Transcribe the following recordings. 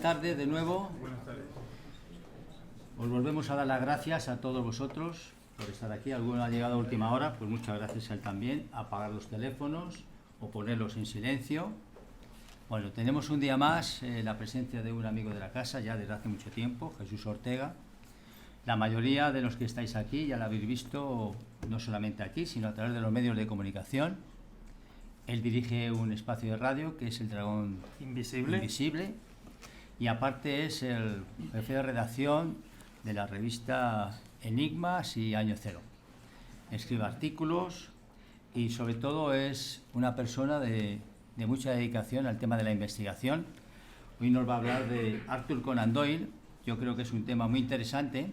tardes de nuevo. Buenas tardes. Os volvemos a dar las gracias a todos vosotros por estar aquí. Alguno ha llegado a última hora, pues muchas gracias a él también. Apagar los teléfonos o ponerlos en silencio. Bueno, tenemos un día más la presencia de un amigo de la casa, ya desde hace mucho tiempo, Jesús Ortega. La mayoría de los que estáis aquí ya lo habéis visto, no solamente aquí, sino a través de los medios de comunicación. Él dirige un espacio de radio que es el Dragón Invisible, y aparte es el jefe de redacción de la revista Enigmas y Año Cero. Escribe artículos y sobre todo es una persona de mucha dedicación al tema de la investigación. Hoy nos va a hablar de Arthur Conan Doyle. Yo creo que es un tema muy interesante,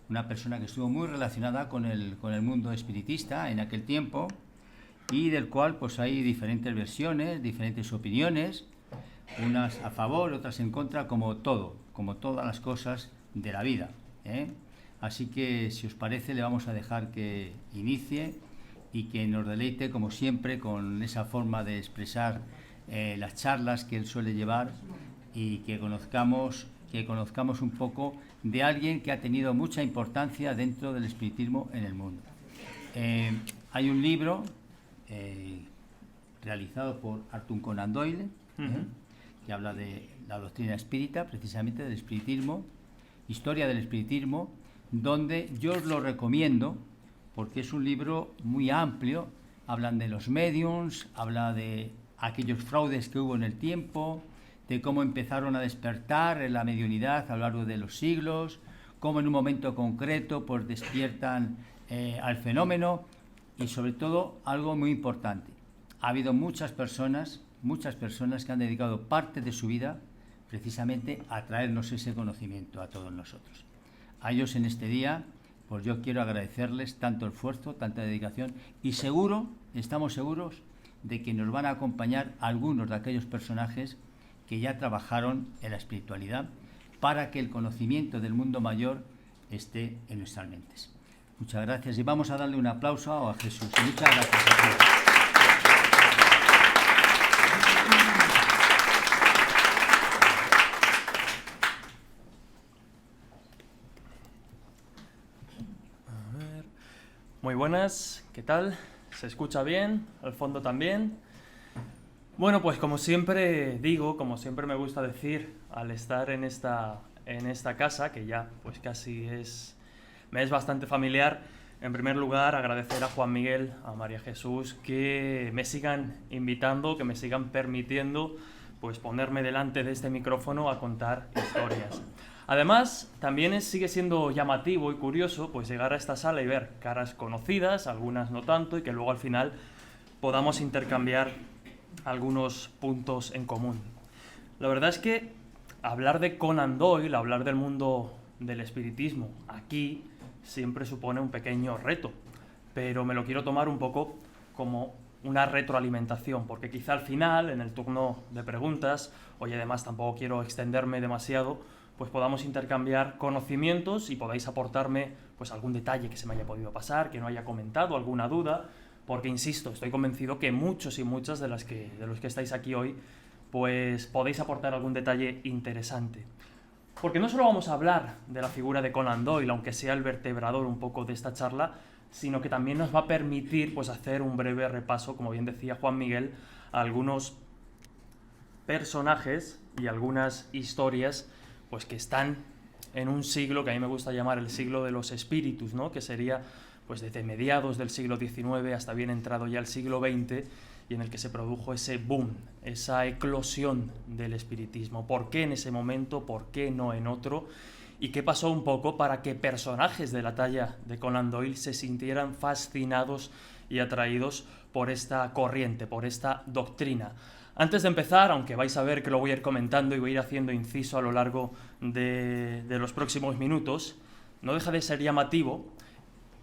una persona que estuvo muy relacionada con el mundo espiritista en aquel tiempo y del cual pues hay diferentes versiones, diferentes opiniones, unas a favor, otras en contra, como todas las cosas de la vida, ¿eh? Así que si os parece le vamos a dejar que inicie y que nos deleite como siempre con esa forma de expresar las charlas que él suele llevar y que conozcamos un poco de alguien que ha tenido mucha importancia dentro del espiritismo en el mundo. Hay un libro realizado por Arthur Conan Doyle, que habla de la doctrina espírita, precisamente del espiritismo, historia del espiritismo, donde yo os lo recomiendo porque es un libro muy amplio. Hablan de los mediums, habla de aquellos fraudes que hubo en el tiempo, de cómo empezaron a despertar en la mediunidad a lo largo de los siglos, cómo en un momento concreto pues despiertan al fenómeno y sobre todo algo muy importante. Ha habido muchas personas que han dedicado parte de su vida precisamente a traernos ese conocimiento a todos nosotros. A ellos en este día, pues yo quiero agradecerles tanto esfuerzo, tanta dedicación y estamos seguros de que nos van a acompañar algunos de aquellos personajes que ya trabajaron en la espiritualidad para que el conocimiento del mundo mayor esté en nuestras mentes. Muchas gracias y vamos a darle un aplauso a Jesús. Muchas gracias a todos. Muy buenas, ¿qué tal? ¿Se escucha bien? ¿Al fondo también? Bueno, pues como siempre digo, como siempre me gusta decir, al estar en esta casa, que ya pues casi me es bastante familiar, en primer lugar agradecer a Juan Miguel, a María Jesús, que me sigan invitando, que me sigan permitiendo pues ponerme delante de este micrófono a contar historias. Además, también sigue siendo llamativo y curioso pues llegar a esta sala y ver caras conocidas, algunas no tanto, y que luego al final podamos intercambiar algunos puntos en común. La verdad es que hablar de Conan Doyle, hablar del mundo del espiritismo aquí siempre supone un pequeño reto, pero me lo quiero tomar un poco como una retroalimentación, porque quizá al final, en el turno de preguntas, y además tampoco quiero extenderme demasiado, pues podamos intercambiar conocimientos y podáis aportarme pues algún detalle que se me haya podido pasar, que no haya comentado, alguna duda, porque insisto, estoy convencido que muchos y muchas de los que estáis aquí hoy pues podéis aportar algún detalle interesante. Porque no solo vamos a hablar de la figura de Conan Doyle, aunque sea el vertebrador un poco de esta charla, sino que también nos va a permitir pues hacer un breve repaso, como bien decía Juan Miguel, a algunos personajes y algunas historias pues que están en un siglo que a mí me gusta llamar el siglo de los espíritus, ¿no? Que sería pues desde mediados del siglo XIX hasta bien entrado ya el siglo XX, y en el que se produjo ese boom, esa eclosión del espiritismo. ¿Por qué en ese momento? ¿Por qué no en otro? ¿Y qué pasó un poco para que personajes de la talla de Conan Doyle se sintieran fascinados y atraídos por esta corriente, por esta doctrina? Antes de empezar, aunque vais a ver que lo voy a ir comentando y voy a ir haciendo inciso a lo largo de los próximos minutos, no deja de ser llamativo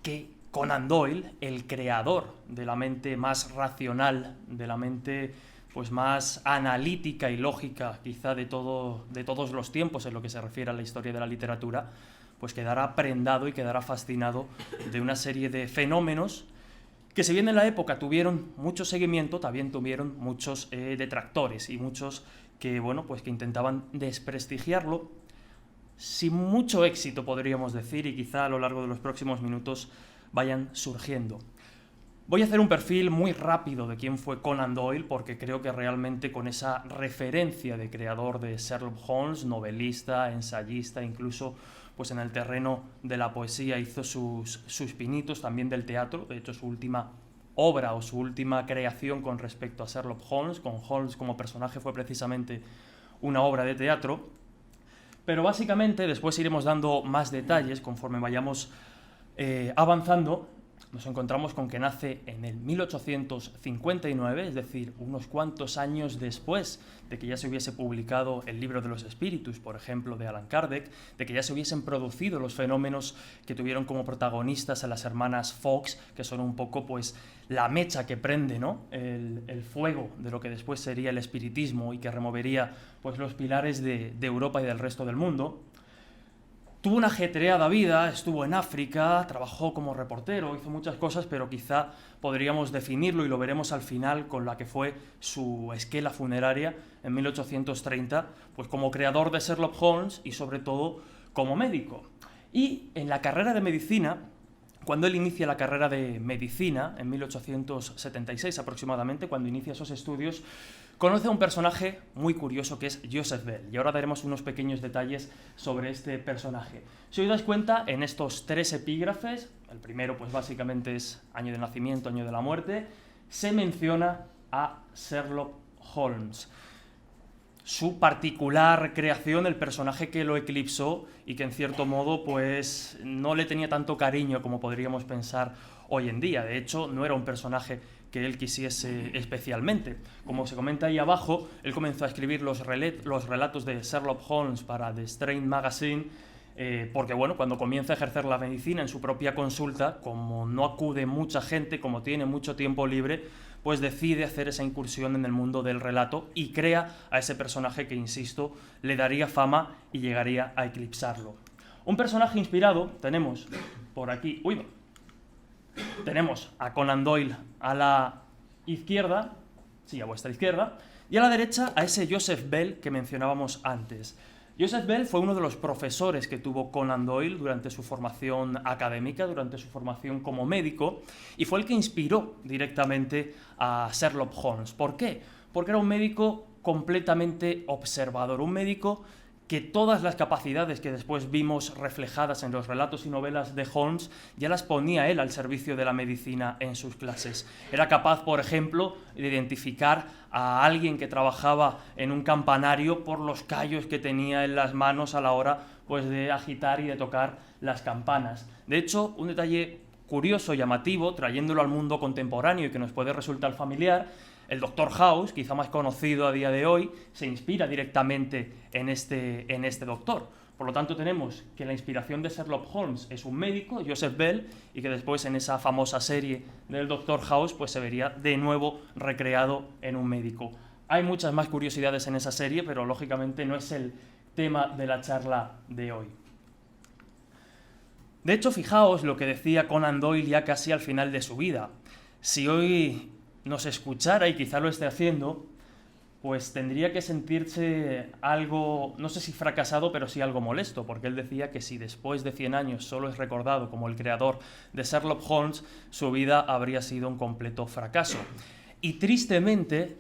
que Conan Doyle, el creador de la mente más racional, de la mente pues más analítica y lógica quizá de todos los tiempos en lo que se refiere a la historia de la literatura, pues quedará prendado y quedará fascinado de una serie de fenómenos que, si bien en la época tuvieron mucho seguimiento, también tuvieron muchos detractores y muchos que, bueno, pues que intentaban desprestigiarlo, sin mucho éxito podríamos decir, y quizá a lo largo de los próximos minutos vayan surgiendo. Voy a hacer un perfil muy rápido de quién fue Conan Doyle, porque creo que realmente con esa referencia de creador de Sherlock Holmes, novelista, ensayista, incluso pues en el terreno de la poesía hizo sus pinitos, también del teatro. De hecho, su última obra o su última creación con respecto a Sherlock Holmes, con Holmes como personaje, fue precisamente una obra de teatro. Pero básicamente, después iremos dando más detalles conforme vayamos avanzando. Nos encontramos con que nace en el 1859, es decir, unos cuantos años después de que ya se hubiese publicado el Libro de los Espíritus, por ejemplo, de Allan Kardec, de que ya se hubiesen producido los fenómenos que tuvieron como protagonistas a las hermanas Fox, que son un poco pues la mecha que prende, ¿no?, el fuego de lo que después sería el espiritismo y que removería pues los pilares de Europa y del resto del mundo. Tuvo una ajetreada vida, estuvo en África, trabajó como reportero, hizo muchas cosas, pero quizá podríamos definirlo, y lo veremos al final, con la que fue su esquela funeraria en 1830, pues como creador de Sherlock Holmes y sobre todo como médico. Y en la carrera de medicina, cuando él inicia la carrera de medicina, en 1876 aproximadamente, cuando inicia esos estudios, conoce a un personaje muy curioso que es Joseph Bell, y ahora daremos unos pequeños detalles sobre este personaje. Si os dais cuenta, en estos 3 epígrafes, el primero pues básicamente es año de nacimiento, año de la muerte, se menciona a Sherlock Holmes. Su particular creación, el personaje que lo eclipsó y que en cierto modo pues no le tenía tanto cariño como podríamos pensar hoy en día. De hecho, no era un personaje que él quisiese especialmente. Como se comenta ahí abajo, él comenzó a escribir los relatos de Sherlock Holmes para The Strange Magazine, porque bueno, cuando comienza a ejercer la medicina en su propia consulta, como no acude mucha gente, como tiene mucho tiempo libre, pues decide hacer esa incursión en el mundo del relato y crea a ese personaje que, insisto, le daría fama y llegaría a eclipsarlo. Un personaje inspirado tenemos por aquí, tenemos a Conan Doyle a la izquierda, sí, a vuestra izquierda, y a la derecha a ese Joseph Bell que mencionábamos antes. Joseph Bell fue uno de los profesores que tuvo Conan Doyle durante su formación académica, durante su formación como médico, y fue el que inspiró directamente a Sherlock Holmes. ¿Por qué? Porque era un médico completamente observador, un médico que todas las capacidades que después vimos reflejadas en los relatos y novelas de Holmes ya las ponía él al servicio de la medicina en sus clases. Era capaz, por ejemplo, de identificar a alguien que trabajaba en un campanario por los callos que tenía en las manos a la hora pues, de agitar y de tocar las campanas. De hecho, un detalle curioso, llamativo, trayéndolo al mundo contemporáneo y que nos puede resultar familiar, el Dr. House, quizá más conocido a día de hoy, se inspira directamente en este doctor. Por lo tanto, tenemos que la inspiración de Sherlock Holmes es un médico, Joseph Bell, y que después en esa famosa serie del Dr. House pues se vería de nuevo recreado en un médico. Hay muchas más curiosidades en esa serie, pero lógicamente no es el tema de la charla de hoy. De hecho, fijaos lo que decía Conan Doyle ya casi al final de su vida. Si hoy nos escuchara, y quizá lo esté haciendo, pues tendría que sentirse algo, no sé si fracasado, pero sí algo molesto, porque él decía que si después de 100 años solo es recordado como el creador de Sherlock Holmes, su vida habría sido un completo fracaso. Y tristemente,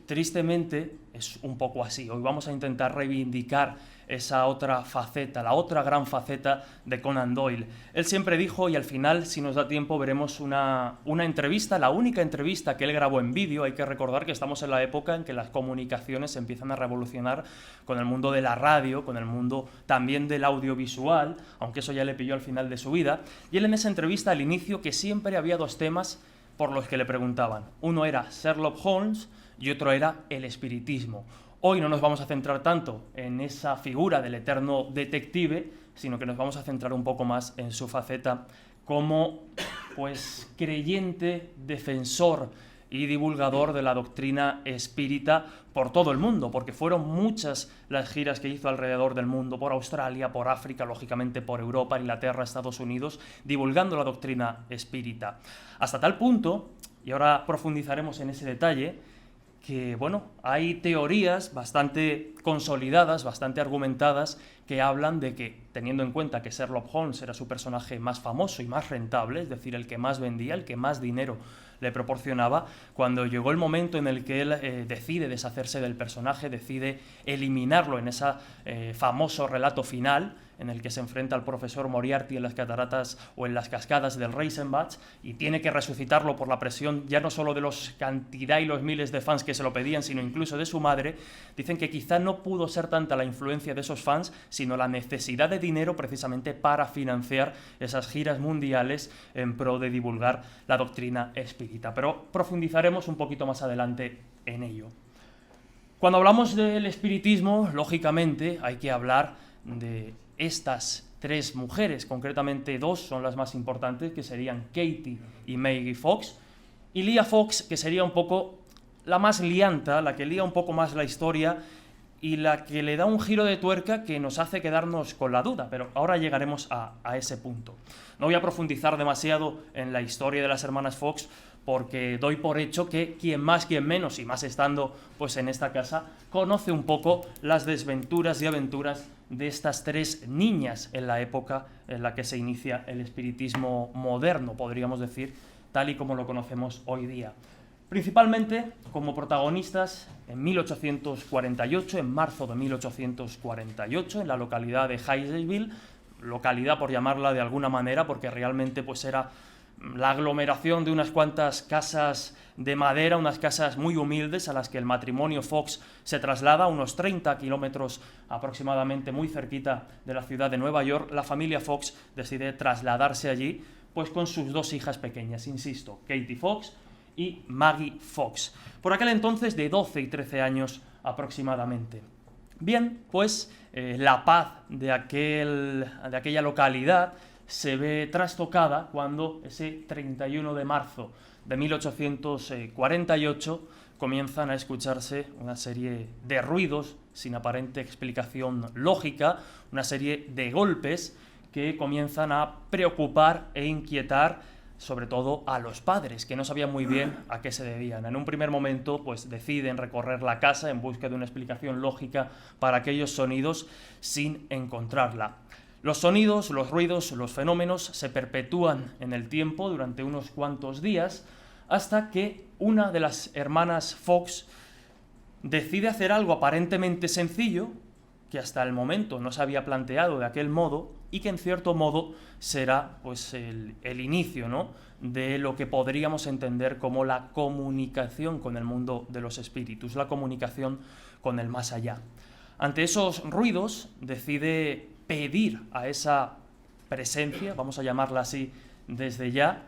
es un poco así. Hoy vamos a intentar reivindicar esa otra faceta, la otra gran faceta de Conan Doyle. Él siempre dijo, y al final, si nos da tiempo, veremos una entrevista, la única entrevista que él grabó en vídeo. Hay que recordar que estamos en la época en que las comunicaciones se empiezan a revolucionar con el mundo de la radio, con el mundo también del audiovisual, aunque eso ya le pilló al final de su vida. Y él en esa entrevista, al inicio, que siempre había 2 temas por los que le preguntaban. Uno era Sherlock Holmes y otro era el espiritismo. Hoy no nos vamos a centrar tanto en esa figura del eterno detective, sino que nos vamos a centrar un poco más en su faceta como pues creyente, defensor y divulgador de la doctrina espírita por todo el mundo, porque fueron muchas las giras que hizo alrededor del mundo, por Australia, por África, lógicamente por Europa, Inglaterra, Estados Unidos, divulgando la doctrina espírita. Hasta tal punto, y ahora profundizaremos en ese detalle, que, bueno, hay teorías bastante consolidadas, bastante argumentadas, que hablan de que, teniendo en cuenta que Sherlock Holmes era su personaje más famoso y más rentable, es decir, el que más vendía, el que más dinero le proporcionaba, cuando llegó el momento en el que él decide deshacerse del personaje, decide eliminarlo en ese famoso relato final, en el que se enfrenta al profesor Moriarty en las cataratas o en las cascadas del Reisenbach, y tiene que resucitarlo por la presión ya no solo de los cantidad y los miles de fans que se lo pedían, sino incluso de su madre. Dicen que quizá no pudo ser tanta la influencia de esos fans, sino la necesidad de dinero precisamente para financiar esas giras mundiales en pro de divulgar la doctrina espírita. Pero profundizaremos un poquito más adelante en ello. Cuando hablamos del espiritismo, lógicamente hay que hablar de estas tres mujeres, concretamente dos son las más importantes, que serían Katie y Maggie Fox, y Leah Fox, que sería un poco la más lianta, la que lía un poco más la historia y la que le da un giro de tuerca que nos hace quedarnos con la duda, pero ahora llegaremos a ese punto. No voy a profundizar demasiado en la historia de las hermanas Fox, porque doy por hecho que quien más, quien menos, y más estando pues en esta casa, conoce un poco las desventuras y aventuras de estas tres niñas en la época en la que se inicia el espiritismo moderno, podríamos decir, tal y como lo conocemos hoy día. Principalmente como protagonistas en 1848, en marzo de 1848, en la localidad de Haysville, localidad por llamarla de alguna manera, porque realmente pues era la aglomeración de unas cuantas casas de madera, unas casas muy humildes a las que el matrimonio Fox se traslada, a unos 30 kilómetros aproximadamente, muy cerquita de la ciudad de Nueva York. La familia Fox decide trasladarse allí pues con sus dos hijas pequeñas, insisto, Katie Fox y Maggie Fox, por aquel entonces de 12 y 13 años aproximadamente. Bien, pues la paz de aquella localidad se ve trastocada cuando ese 31 de marzo de 1848 comienzan a escucharse una serie de ruidos sin aparente explicación lógica, una serie de golpes que comienzan a preocupar e inquietar sobre todo a los padres, que no sabían muy bien a qué se debían. En un primer momento, pues deciden recorrer la casa en busca de una explicación lógica para aquellos sonidos sin encontrarla. Los sonidos, los ruidos, los fenómenos se perpetúan en el tiempo durante unos cuantos días hasta que una de las hermanas Fox decide hacer algo aparentemente sencillo, que hasta el momento no se había planteado de aquel modo y que en cierto modo será pues, el inicio, ¿no?, de lo que podríamos entender como la comunicación con el mundo de los espíritus, la comunicación con el más allá. Ante esos ruidos decide pedir a esa presencia, vamos a llamarla así desde ya,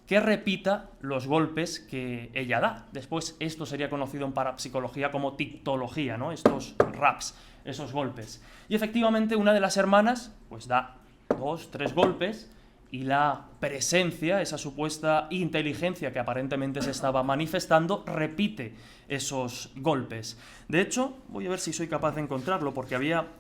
que repita los golpes que ella da. Después esto sería conocido en parapsicología como tictología, ¿no?, estos raps, esos golpes. Y efectivamente una de las hermanas pues da 2, 3 golpes y la presencia, esa supuesta inteligencia que aparentemente se estaba manifestando, repite esos golpes. De hecho, voy a ver si soy capaz de encontrarlo, porque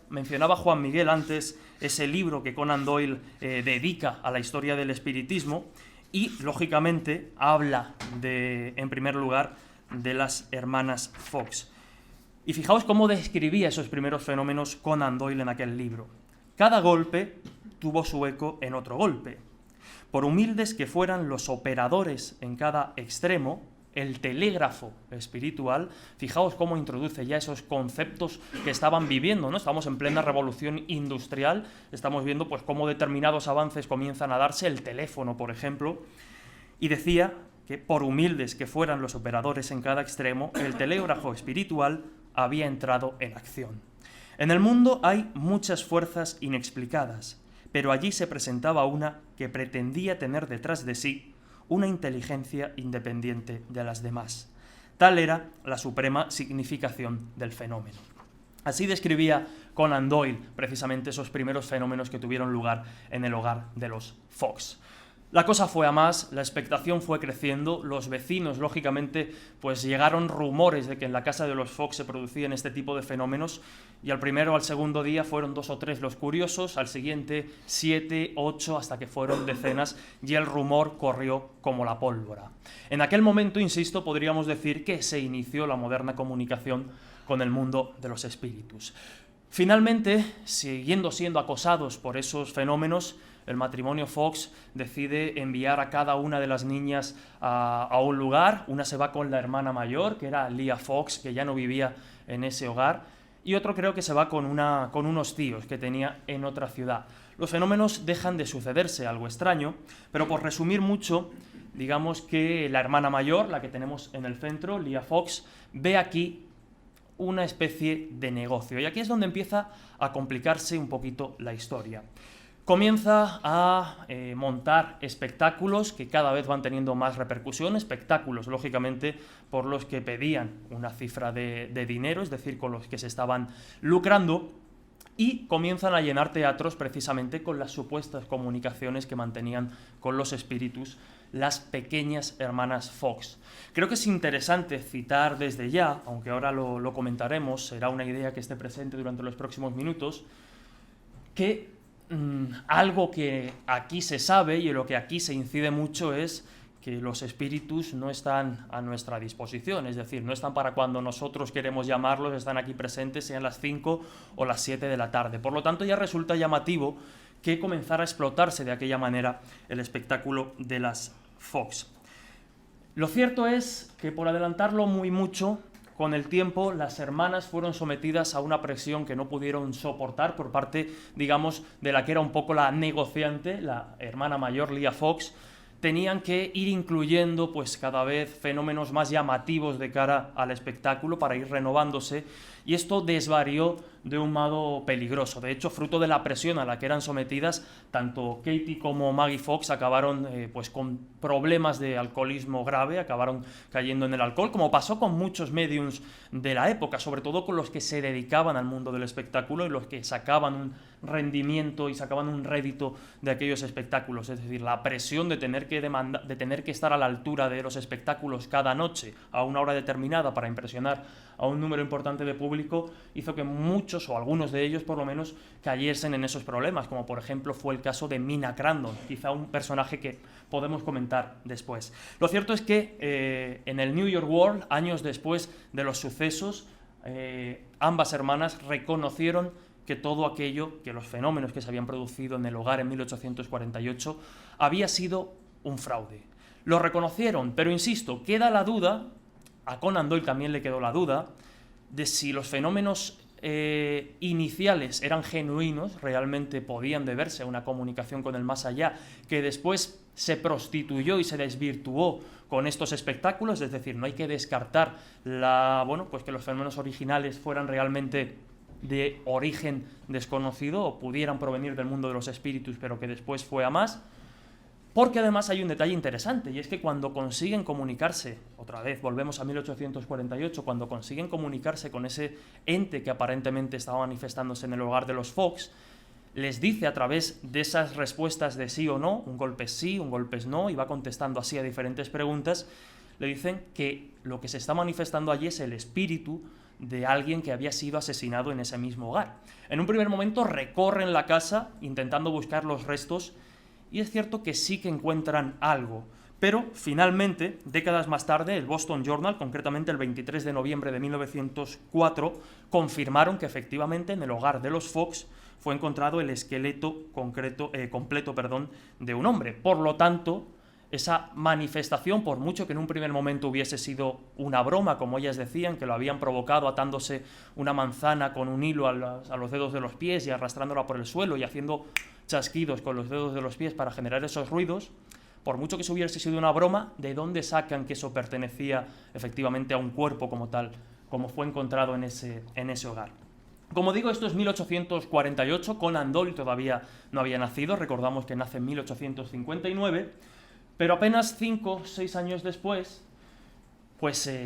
mencionaba Juan Miguel antes ese libro que Conan Doyle dedica a la historia del espiritismo y, lógicamente, habla en primer lugar de las hermanas Fox. Y fijaos cómo describía esos primeros fenómenos Conan Doyle en aquel libro. Cada golpe tuvo su eco en otro golpe. Por humildes que fueran los operadores en cada extremo, el telégrafo espiritual, fijaos cómo introduce ya esos conceptos que estaban viviendo, ¿no? Estamos en plena revolución industrial, estamos viendo pues cómo determinados avances comienzan a darse, el teléfono, por ejemplo, y decía que por humildes que fueran los operadores en cada extremo, el telégrafo espiritual había entrado en acción. En el mundo hay muchas fuerzas inexplicadas, pero allí se presentaba una que pretendía tener detrás de sí una inteligencia independiente de las demás. Tal era la suprema significación del fenómeno. Así describía Conan Doyle precisamente esos primeros fenómenos que tuvieron lugar en el hogar de los Fox. La cosa fue a más, la expectación fue creciendo, los vecinos, lógicamente, pues llegaron rumores de que en la casa de los Fox se producían este tipo de fenómenos, y al primero o al segundo día fueron 2 o 3 los curiosos, al siguiente 7, 8, hasta que fueron decenas, y el rumor corrió como la pólvora. En aquel momento, insisto, podríamos decir que se inició la moderna comunicación con el mundo de los espíritus. Finalmente, siguiendo siendo acosados por esos fenómenos, el matrimonio Fox decide enviar a cada una de las niñas a un lugar. Una se va con la hermana mayor, que era Leah Fox, que ya no vivía en ese hogar, y otro creo que se va con unos tíos que tenía en otra ciudad. Los fenómenos dejan de sucederse, algo extraño, pero por resumir mucho, digamos que la hermana mayor, la que tenemos en el centro, Leah Fox, ve aquí una especie de negocio, y aquí es donde empieza a complicarse un poquito la historia. Comienza a montar espectáculos que cada vez van teniendo más repercusión, espectáculos, lógicamente, por los que pedían una cifra de dinero, es decir, con los que se estaban lucrando, y comienzan a llenar teatros precisamente con las supuestas comunicaciones que mantenían con los espíritus las pequeñas hermanas Fox. Creo que es interesante citar desde ya, aunque ahora lo comentaremos, será una idea que esté presente durante los próximos minutos, que algo que aquí se sabe y en lo que aquí se incide mucho es que los espíritus no están a nuestra disposición, es decir, no están para cuando nosotros queremos llamarlos, están aquí presentes, sean las 5 o las 7 de la tarde. Por lo tanto, ya resulta llamativo que comenzara a explotarse de aquella manera el espectáculo de las Fox. Lo cierto es que, por adelantarlo muy mucho, con el tiempo, las hermanas fueron sometidas a una presión que no pudieron soportar por parte, digamos, de la que era un poco la negociante, la hermana mayor, Leah Fox. Tenían que ir incluyendo pues cada vez fenómenos más llamativos de cara al espectáculo para ir renovándose, y esto desvarió de un modo peligroso. De hecho, fruto de la presión a la que eran sometidas, tanto Katie como Maggie Fox acabaron pues con problemas de alcoholismo grave, acabaron cayendo en el alcohol, como pasó con muchos mediums de la época, sobre todo con los que se dedicaban al mundo del espectáculo y los que sacaban un rendimiento y sacaban un rédito de aquellos espectáculos. Es decir, la presión de tener que estar a la altura de los espectáculos cada noche a una hora determinada para impresionar a un número importante de público hizo que muchos, o algunos de ellos por lo menos, cayesen en esos problemas, como por ejemplo fue el caso de Mina Crandon, quizá un personaje que podemos comentar después. Lo cierto es que en el New York World, años después de los sucesos, ambas hermanas reconocieron que todo aquello, que los fenómenos que se habían producido en el hogar en 1848, había sido un fraude. Lo reconocieron, pero insisto, queda la duda, a Conan Doyle también le quedó la duda, de si los fenómenos iniciales eran genuinos, realmente podían deberse a una comunicación con el más allá, que después se prostituyó y se desvirtuó con estos espectáculos. Es decir, no hay que descartar pues que los fenómenos originales fueran realmente de origen desconocido o pudieran provenir del mundo de los espíritus, pero que después fue a más. Porque además hay un detalle interesante, y es que cuando consiguen comunicarse, otra vez volvemos a 1848, cuando consiguen comunicarse con ese ente que aparentemente estaba manifestándose en el hogar de los Fox, les dice a través de esas respuestas de sí o no, un golpe es sí, un golpe es no, y va contestando así a diferentes preguntas, le dicen que lo que se está manifestando allí es el espíritu de alguien que había sido asesinado en ese mismo hogar. En un primer momento recorren la casa intentando buscar los restos, y es cierto que sí que encuentran algo, pero finalmente, décadas más tarde, el Boston Journal, concretamente el 23 de noviembre de 1904, confirmaron que efectivamente en el hogar de los Fox fue encontrado el esqueleto completo de un hombre. Por lo tanto, esa manifestación, por mucho que en un primer momento hubiese sido una broma, como ellas decían, que lo habían provocado atándose una manzana con un hilo a los dedos de los pies y arrastrándola por el suelo y haciendo chasquidos con los dedos de los pies para generar esos ruidos, por mucho que eso hubiese sido una broma, ¿de dónde sacan que eso pertenecía efectivamente a un cuerpo como tal, como fue encontrado en ese hogar? Como digo, esto es 1848, Conan Doyle todavía no había nacido, recordamos que nace en 1859, pero apenas 5 o 6 años después,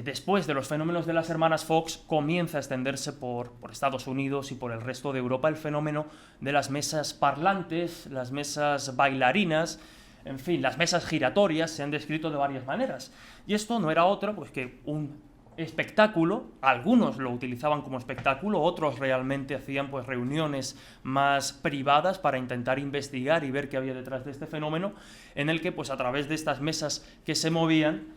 después de los fenómenos de las hermanas Fox, comienza a extenderse por Estados Unidos y por el resto de Europa el fenómeno de las mesas parlantes, las mesas bailarinas, en fin, las mesas giratorias se han descrito de varias maneras. Y esto no era otro pues, que un espectáculo. Algunos lo utilizaban como espectáculo, otros realmente hacían pues, reuniones más privadas para intentar investigar y ver qué había detrás de este fenómeno, en el que pues, a través de estas mesas que se movían,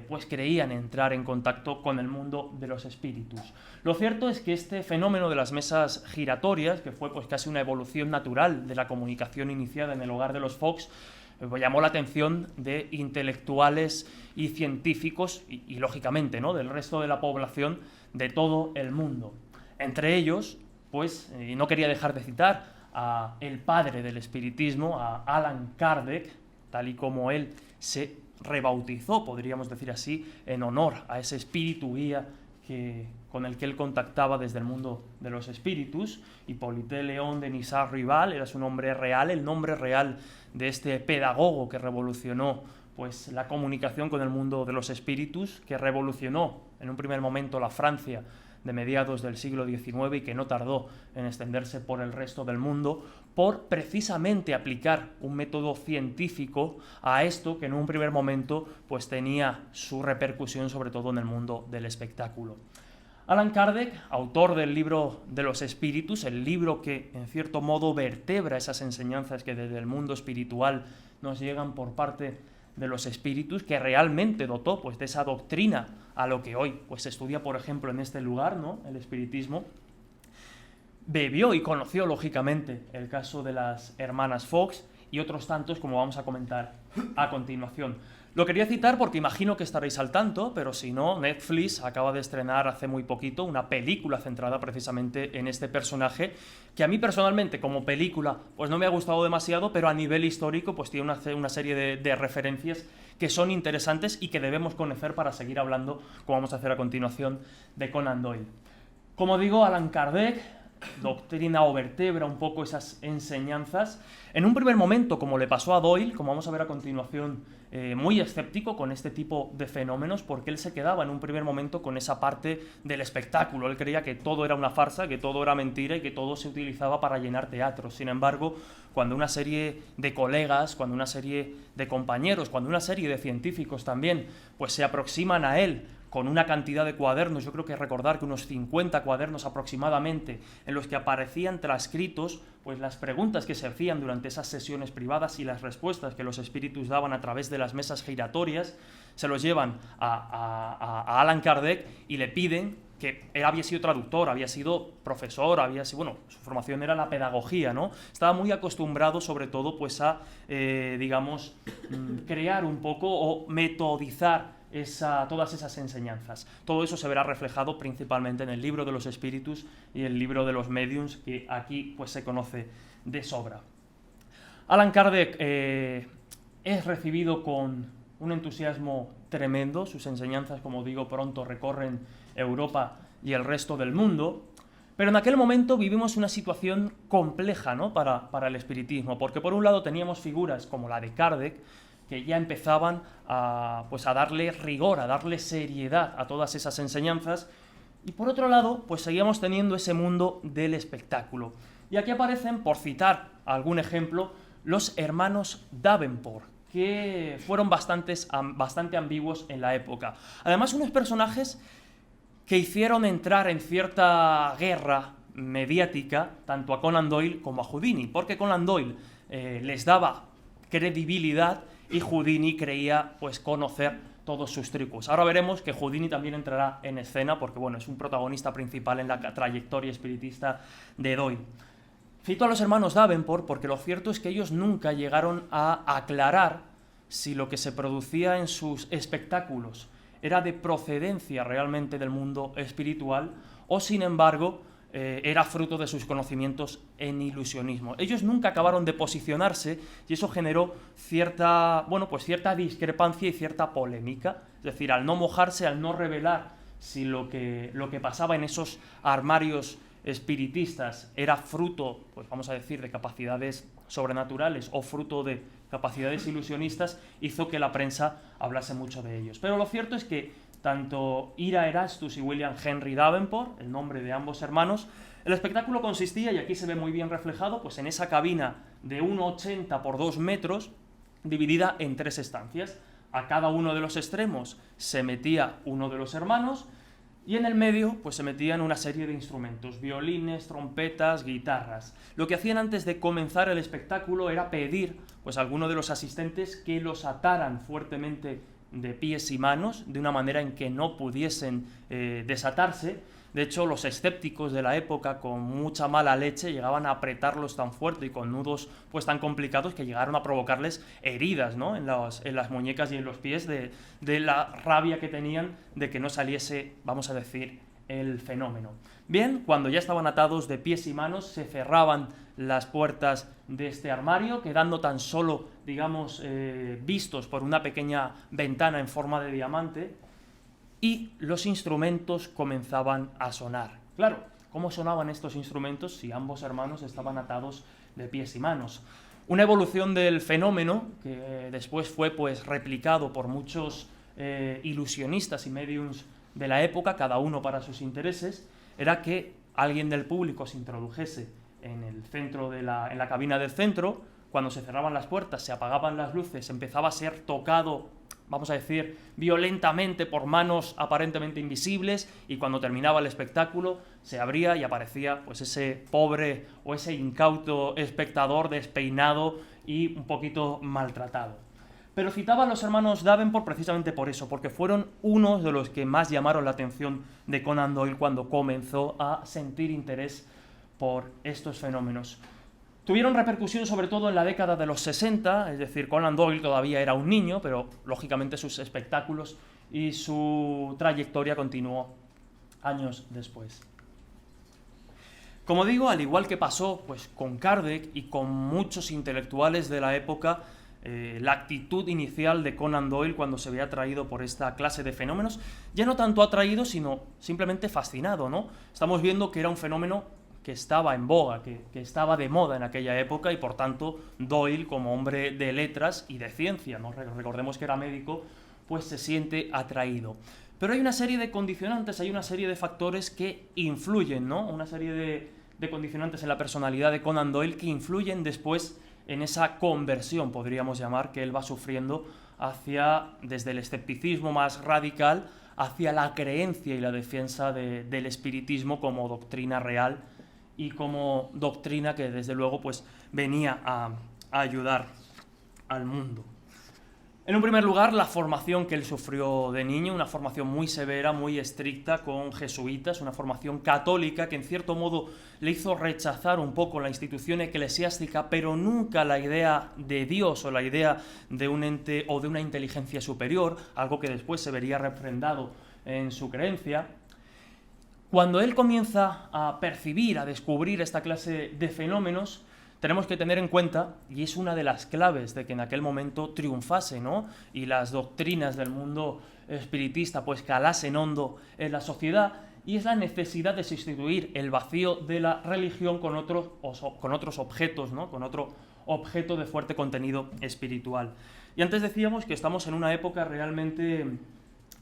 pues creían entrar en contacto con el mundo de los espíritus. Lo cierto es que este fenómeno de las mesas giratorias, que fue pues casi una evolución natural de la comunicación iniciada en el hogar de los Fox, llamó la atención de intelectuales y científicos y lógicamente, ¿no?, del resto de la población de todo el mundo. Entre ellos, pues, y no quería dejar de citar a el padre del espiritismo, a Allan Kardec, tal y como él se rebautizó, podríamos decir así, en honor a ese espíritu guía con el que él contactaba desde el mundo de los espíritus. Hippolyte Léon de Nizar-Rival era su nombre real, el nombre real de este pedagogo que revolucionó pues, la comunicación con el mundo de los espíritus, que revolucionó en un primer momento la Francia de mediados del siglo XIX y que no tardó en extenderse por el resto del mundo, por precisamente aplicar un método científico a esto que en un primer momento pues, tenía su repercusión sobre todo en el mundo del espectáculo. Allan Kardec, autor del libro de los espíritus, el libro que en cierto modo vertebra esas enseñanzas que desde el mundo espiritual nos llegan por parte de los espíritus, que realmente dotó pues, de esa doctrina a lo que hoy pues, se estudia, por ejemplo, en este lugar, ¿no?, el espiritismo, bebió y conoció, lógicamente, el caso de las hermanas Fox y otros tantos, como vamos a comentar a continuación. Lo quería citar porque imagino que estaréis al tanto, pero si no, Netflix acaba de estrenar hace muy poquito una película centrada precisamente en este personaje, que a mí personalmente, como película, pues no me ha gustado demasiado, pero a nivel histórico, pues tiene una serie de referencias que son interesantes y que debemos conocer para seguir hablando, como vamos a hacer a continuación, de Conan Doyle. Como digo, Allan Kardec doctrina o vertebra un poco esas enseñanzas. En un primer momento, como le pasó a Doyle, como vamos a ver a continuación, muy escéptico con este tipo de fenómenos, porque él se quedaba en un primer momento con esa parte del espectáculo. Él creía que todo era una farsa, que todo era mentira y que todo se utilizaba para llenar teatros. Sin embargo, cuando una serie de colegas, cuando una serie de compañeros, cuando una serie de científicos también, pues se aproximan a él con una cantidad de cuadernos, yo creo que recordar que unos 50 cuadernos aproximadamente, en los que aparecían transcritos pues las preguntas que se hacían durante esas sesiones privadas y las respuestas que los espíritus daban a través de las mesas giratorias, se los llevan a Allan Kardec y le piden que él había sido traductor, había sido profesor, bueno, su formación era la pedagogía, ¿no? Estaba muy acostumbrado sobre todo pues a, digamos, crear un poco o metodizar todas esas enseñanzas. Todo eso se verá reflejado principalmente en el libro de los espíritus y el libro de los mediums, que aquí pues se conoce de sobra. Allan Kardec es recibido con un entusiasmo tremendo. Sus enseñanzas, como digo, pronto recorren Europa y el resto del mundo. Pero en aquel momento vivimos una situación compleja, ¿no?, para el espiritismo, porque por un lado teníamos figuras como la de Kardec, que ya empezaban a darle rigor, a darle seriedad a todas esas enseñanzas, y por otro lado, pues seguíamos teniendo ese mundo del espectáculo. Y aquí aparecen, por citar algún ejemplo, los hermanos Davenport, que fueron bastante ambiguos en la época. Además, unos personajes que hicieron entrar en cierta guerra mediática tanto a Conan Doyle como a Houdini, porque Conan Doyle les daba credibilidad y Houdini creía pues conocer todos sus trucos. Ahora veremos que Houdini también entrará en escena porque bueno, es un protagonista principal en la trayectoria espiritista de Doyle. Cito a los hermanos Davenport porque lo cierto es que ellos nunca llegaron a aclarar si lo que se producía en sus espectáculos era de procedencia realmente del mundo espiritual o, sin embargo, era fruto de sus conocimientos en ilusionismo. Ellos nunca acabaron de posicionarse y eso generó cierta discrepancia y cierta polémica. Es decir, al no mojarse, al no revelar si lo que pasaba en esos armarios espiritistas era fruto, pues vamos a decir, de capacidades sobrenaturales o fruto de capacidades ilusionistas, hizo que la prensa hablase mucho de ellos. Pero lo cierto es que tanto Ira Erastus y William Henry Davenport, el nombre de ambos hermanos, el espectáculo consistía, y aquí se ve muy bien reflejado, pues en esa cabina de 1,80 por 2 metros, dividida en 3 estancias. A cada uno de los extremos se metía uno de los hermanos y en el medio pues se metían una serie de instrumentos, violines, trompetas, guitarras. Lo que hacían antes de comenzar el espectáculo era pedir pues a alguno de los asistentes que los ataran fuertemente de pies y manos, de una manera en que no pudiesen desatarse. De hecho, los escépticos de la época, con mucha mala leche, llegaban a apretarlos tan fuerte y con nudos pues tan complicados que llegaron a provocarles heridas, ¿no?, en las muñecas y en los pies de la rabia que tenían de que no saliese, vamos a decir, el fenómeno. Bien, cuando ya estaban atados de pies y manos, se cerraban las puertas de este armario, quedando tan solo, digamos, vistos por una pequeña ventana en forma de diamante, y los instrumentos comenzaban a sonar. Claro, ¿cómo sonaban estos instrumentos si ambos hermanos estaban atados de pies y manos? Una evolución del fenómeno, que después fue pues replicado por muchos ilusionistas y mediums de la época, cada uno para sus intereses, era que alguien del público se introdujese en el centro en la cabina del centro. Cuando se cerraban las puertas, se apagaban las luces, empezaba a ser tocado, vamos a decir, violentamente por manos aparentemente invisibles, y cuando terminaba el espectáculo se abría y aparecía pues ese pobre o ese incauto espectador despeinado y un poquito maltratado. Pero citaba a los hermanos Davenport precisamente por eso, porque fueron unos de los que más llamaron la atención de Conan Doyle cuando comenzó a sentir interés por estos fenómenos. Tuvieron repercusión sobre todo en la década de los 60, es decir, Conan Doyle todavía era un niño, pero lógicamente sus espectáculos y su trayectoria continuó años después. Como digo, al igual que pasó pues, con Kardec y con muchos intelectuales de la época, la actitud inicial de Conan Doyle cuando se veía atraído por esta clase de fenómenos, ya no tanto atraído, sino simplemente fascinado, ¿no? Estamos viendo que era un fenómeno que estaba en boga, que estaba de moda en aquella época, y por tanto Doyle, como hombre de letras y de ciencia, ¿no?, recordemos que era médico, pues se siente atraído. Pero hay una serie de condicionantes, hay una serie de factores que influyen, ¿no?, una serie de condicionantes en la personalidad de Conan Doyle que influyen después en esa conversión, podríamos llamar, que él va sufriendo desde el escepticismo más radical hacia la creencia y la defensa del espiritismo como doctrina real y como doctrina que desde luego pues venía a ayudar al mundo. En un primer lugar, la formación que él sufrió de niño, una formación muy severa, muy estricta, con jesuitas, una formación católica que en cierto modo le hizo rechazar un poco la institución eclesiástica, pero nunca la idea de Dios o la idea de un ente o de una inteligencia superior, algo que después se vería refrendado en su creencia. Cuando él comienza a percibir, a descubrir esta clase de fenómenos, tenemos que tener en cuenta, y es una de las claves de que en aquel momento triunfase, ¿no?, y las doctrinas del mundo espiritista pues calasen hondo en la sociedad, y es la necesidad de sustituir el vacío de la religión con otros objetos, ¿no?, con otro objeto de fuerte contenido espiritual. Y antes decíamos que estamos en una época realmente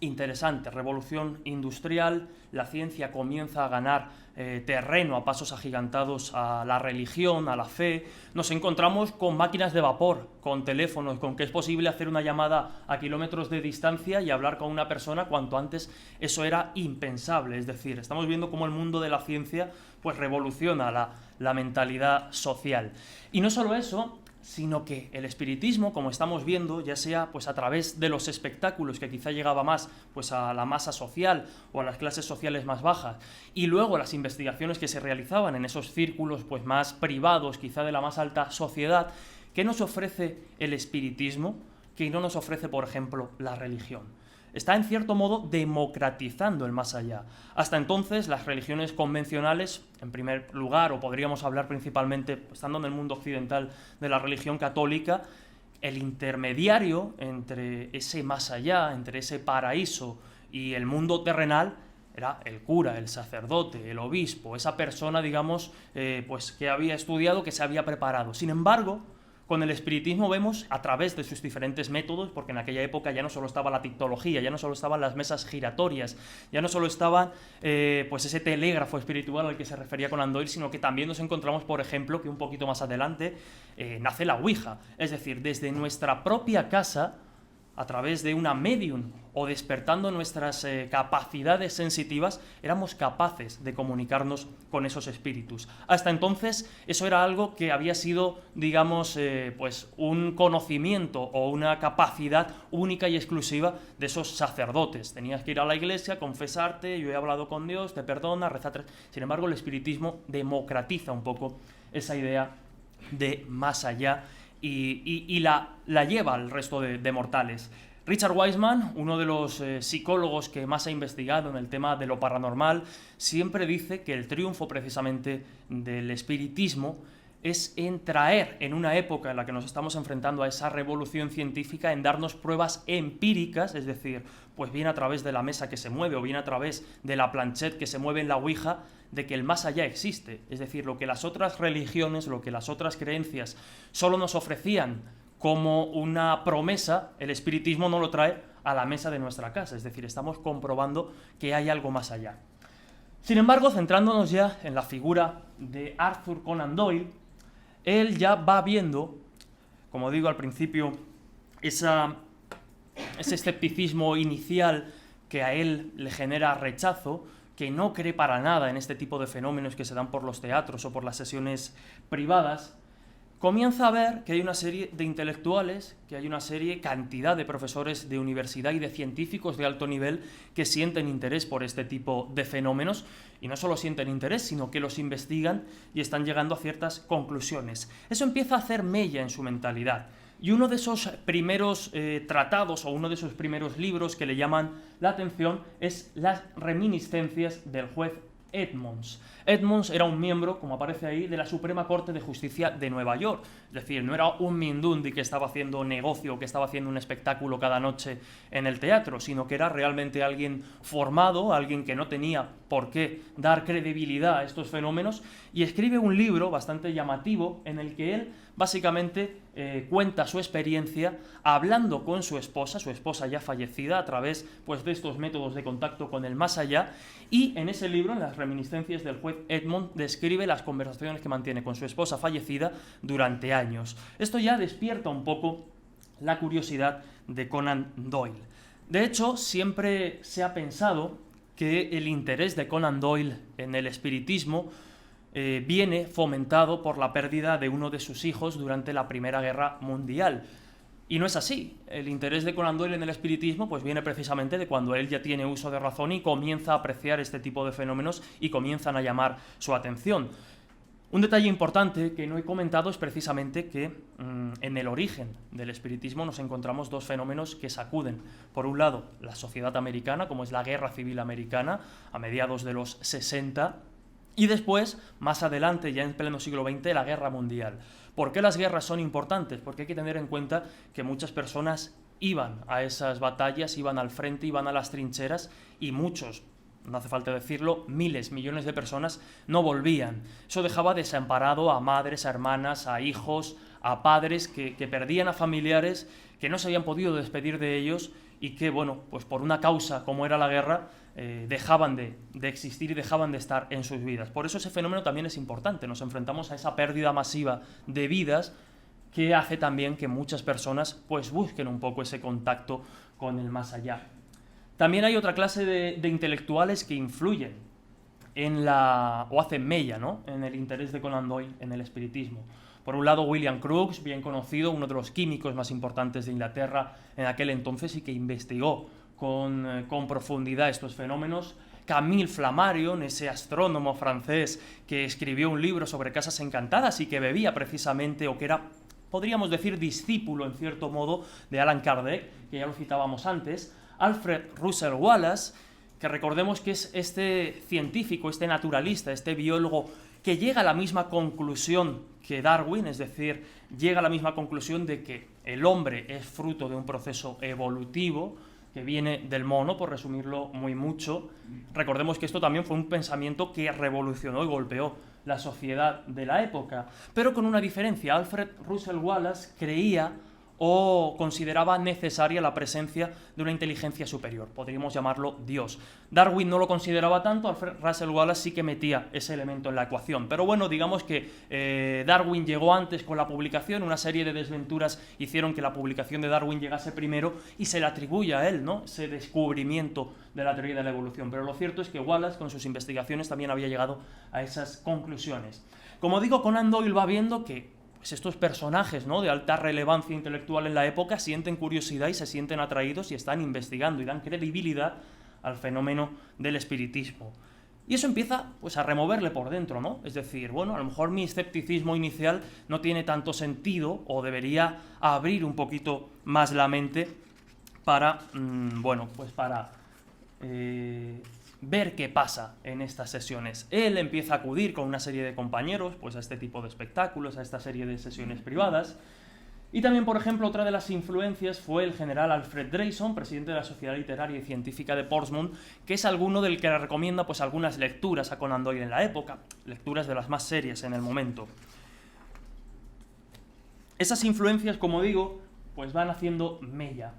interesante, revolución industrial, la ciencia comienza a ganar terreno a pasos agigantados a la religión, a la fe. Nos encontramos con máquinas de vapor, con teléfonos, con que es posible hacer una llamada a kilómetros de distancia y hablar con una persona cuanto antes eso era impensable. Es decir, estamos viendo cómo el mundo de la ciencia pues revoluciona la mentalidad social. Y no solo eso, sino que el espiritismo, como estamos viendo, ya sea pues a través de los espectáculos, que quizá llegaba más pues a la masa social o a las clases sociales más bajas, y luego las investigaciones que se realizaban en esos círculos pues más privados, quizá de la más alta sociedad, ¿qué nos ofrece el espiritismo que no nos ofrece, por ejemplo, la religión? Está en cierto modo democratizando el más allá. Hasta entonces las religiones convencionales, en primer lugar, o podríamos hablar principalmente, estando en el mundo occidental, de la religión católica, el intermediario entre ese más allá, entre ese paraíso y el mundo terrenal, era el cura, el sacerdote, el obispo, esa persona, digamos, pues que había estudiado, que se había preparado. Sin embargo, con el espiritismo vemos, a través de sus diferentes métodos, porque en aquella época ya no solo estaba la tictología, ya no solo estaban las mesas giratorias, ya no solo estaba pues ese telégrafo espiritual al que se refería Conan Doyle, sino que también nos encontramos, por ejemplo, que un poquito más adelante nace la Ouija. Es decir, desde nuestra propia casa, a través de una medium o despertando nuestras capacidades sensitivas, éramos capaces de comunicarnos con esos espíritus. Hasta entonces, eso era algo que había sido, digamos, pues un conocimiento o una capacidad única y exclusiva de esos sacerdotes. Tenías que ir a la iglesia, confesarte, yo he hablado con Dios, te perdona, rezar. Sin embargo, el espiritismo democratiza un poco esa idea de más allá y la lleva al resto de mortales. Richard Wiseman, uno de los psicólogos que más ha investigado en el tema de lo paranormal, siempre dice que el triunfo precisamente del espiritismo es en traer, en una época en la que nos estamos enfrentando a esa revolución científica, en darnos pruebas empíricas, es decir, pues bien a través de la mesa que se mueve o bien a través de la planchette que se mueve en la Ouija, de que el más allá existe. Es decir, lo que las otras religiones, lo que las otras creencias solo nos ofrecían como una promesa, el espiritismo no lo trae a la mesa de nuestra casa. Es decir, estamos comprobando que hay algo más allá. Sin embargo, centrándonos ya en la figura de Arthur Conan Doyle, él ya va viendo, como digo al principio, ese escepticismo inicial que a él le genera rechazo, que no cree para nada en este tipo de fenómenos que se dan por los teatros o por las sesiones privadas, comienza a ver que hay una serie de intelectuales, que hay una cantidad de profesores de universidad y de científicos de alto nivel que sienten interés por este tipo de fenómenos, y no solo sienten interés, sino que los investigan y están llegando a ciertas conclusiones. Eso empieza a hacer mella en su mentalidad. Y uno de esos primeros tratados o uno de esos primeros libros que le llaman la atención es Las reminiscencias del juez Edmonds. Edmonds era un miembro, como aparece ahí, de la Suprema Corte de Justicia de Nueva York. Es decir, no era un mindundi que estaba haciendo negocio, que estaba haciendo un espectáculo cada noche en el teatro, sino que era realmente alguien formado, alguien que no tenía por qué dar credibilidad a estos fenómenos, y escribe un libro bastante llamativo en el que él básicamente cuenta su experiencia hablando con su esposa ya fallecida, a través pues, de estos métodos de contacto con el más allá, y en ese libro, en Las reminiscencias del juez Edmond, describe las conversaciones que mantiene con su esposa fallecida durante años. Esto ya despierta un poco la curiosidad de Conan Doyle. De hecho, siempre se ha pensado que el interés de Conan Doyle en el espiritismo viene fomentado por la pérdida de uno de sus hijos durante la Primera Guerra Mundial. Y no es así. El interés de Conan Doyle en el espiritismo pues viene precisamente de cuando él ya tiene uso de razón y comienza a apreciar este tipo de fenómenos y comienzan a llamar su atención. Un detalle importante que no he comentado es precisamente que en el origen del espiritismo nos encontramos dos fenómenos que sacuden. Por un lado, la sociedad americana, como es la Guerra Civil Americana, a mediados de los 60, y después, más adelante, ya en pleno siglo XX, la Guerra Mundial. ¿Por qué las guerras son importantes? Porque hay que tener en cuenta que muchas personas iban a esas batallas, iban al frente, iban a las trincheras, y muchos, no hace falta decirlo, miles, millones de personas no volvían. Eso dejaba desamparado a madres, a hermanas, a hijos, a padres que perdían a familiares, que no se habían podido despedir de ellos y que, bueno, pues por una causa como era la guerra, dejaban de existir y dejaban de estar en sus vidas. Por eso ese fenómeno también es importante. Nos enfrentamos a esa pérdida masiva de vidas que hace también que muchas personas pues busquen un poco ese contacto con el más allá. También hay otra clase de intelectuales que influyen o hacen mella, ¿no?, en el interés de Conan Doyle en el espiritismo. Por un lado, William Crookes, bien conocido, uno de los químicos más importantes de Inglaterra en aquel entonces y que investigó con profundidad estos fenómenos. Camille Flammarion, ese astrónomo francés que escribió un libro sobre casas encantadas y que bebía precisamente, o que era, podríamos decir, discípulo en cierto modo de Allan Kardec, que ya lo citábamos antes. Alfred Russel Wallace, que recordemos que es este científico, este naturalista, este biólogo que llega a la misma conclusión que Darwin, es decir, llega a la misma conclusión de que el hombre es fruto de un proceso evolutivo que viene del mono, por resumirlo muy mucho. Recordemos que esto también fue un pensamiento que revolucionó y golpeó la sociedad de la época, pero con una diferencia. Alfred Russel Wallace creía o consideraba necesaria la presencia de una inteligencia superior, podríamos llamarlo Dios. Darwin no lo consideraba tanto, Alfred Russel Wallace sí que metía ese elemento en la ecuación, pero bueno, digamos que Darwin llegó antes con la publicación, una serie de desventuras hicieron que la publicación de Darwin llegase primero y se le atribuye a él, ¿no?, ese descubrimiento de la teoría de la evolución, pero lo cierto es que Wallace con sus investigaciones también había llegado a esas conclusiones. Como digo, Conan Doyle va viendo que pues estos personajes, ¿no?, de alta relevancia intelectual en la época sienten curiosidad y se sienten atraídos y están investigando y dan credibilidad al fenómeno del espiritismo. Y eso empieza pues a removerle por dentro, ¿no? Es decir, bueno, a lo mejor mi escepticismo inicial no tiene tanto sentido o debería abrir un poquito más la mente para, bueno, pues para ver qué pasa en estas sesiones. Él empieza a acudir con una serie de compañeros pues a este tipo de espectáculos, a esta serie de sesiones privadas. Y también, por ejemplo, otra de las influencias fue el general Alfred Dreyson, presidente de la Sociedad Literaria y Científica de Portsmouth, que es alguno del que le recomienda pues algunas lecturas a Conan Doyle en la época, lecturas de las más serias en el momento. Esas influencias, como digo, pues van haciendo mella.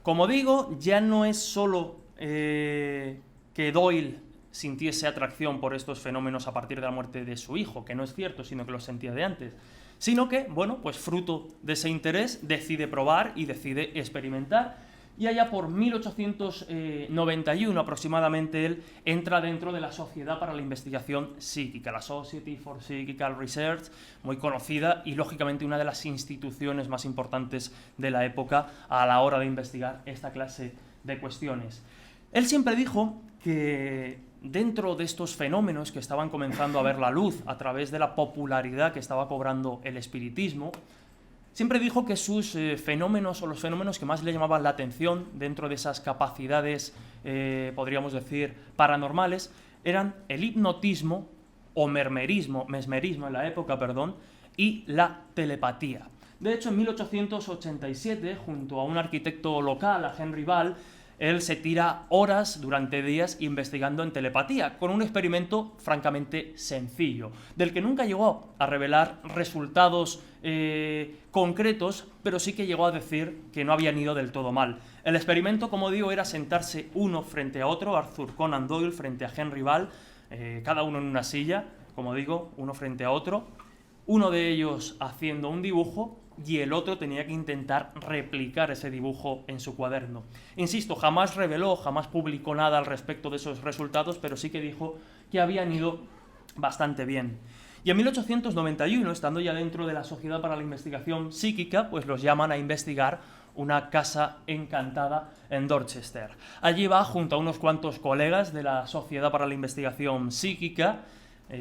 Como digo, ya no es solo que Doyle sintiese atracción por estos fenómenos a partir de la muerte de su hijo, que no es cierto, sino que lo sentía de antes, sino que, bueno, pues fruto de ese interés decide probar y decide experimentar, y allá por 1891 aproximadamente él entra dentro de la Sociedad para la Investigación Psíquica, la Society for Psychical Research, muy conocida y lógicamente una de las instituciones más importantes de la época a la hora de investigar esta clase de cuestiones. Él siempre dijo que dentro de estos fenómenos que estaban comenzando a ver la luz a través de la popularidad que estaba cobrando el espiritismo, siempre dijo que sus fenómenos o los fenómenos que más le llamaban la atención dentro de esas capacidades, podríamos decir, paranormales, eran el hipnotismo o mesmerismo en la época, y la telepatía. De hecho, en 1887, junto a un arquitecto local, a Henry Ball, él se tira horas durante días investigando en telepatía, con un experimento francamente sencillo, del que nunca llegó a revelar resultados concretos, pero sí que llegó a decir que no habían ido del todo mal. El experimento, como digo, era sentarse uno frente a otro, Arthur Conan Doyle frente a Henry Ball, cada uno en una silla, como digo, uno frente a otro, uno de ellos haciendo un dibujo y el otro tenía que intentar replicar ese dibujo en su cuaderno. Insisto, jamás reveló, jamás publicó nada al respecto de esos resultados, pero sí que dijo que habían ido bastante bien. Y en 1891, estando ya dentro de la Sociedad para la Investigación Psíquica, pues los llaman a investigar una casa encantada en Dorchester. Allí va junto a unos cuantos colegas de la Sociedad para la Investigación Psíquica.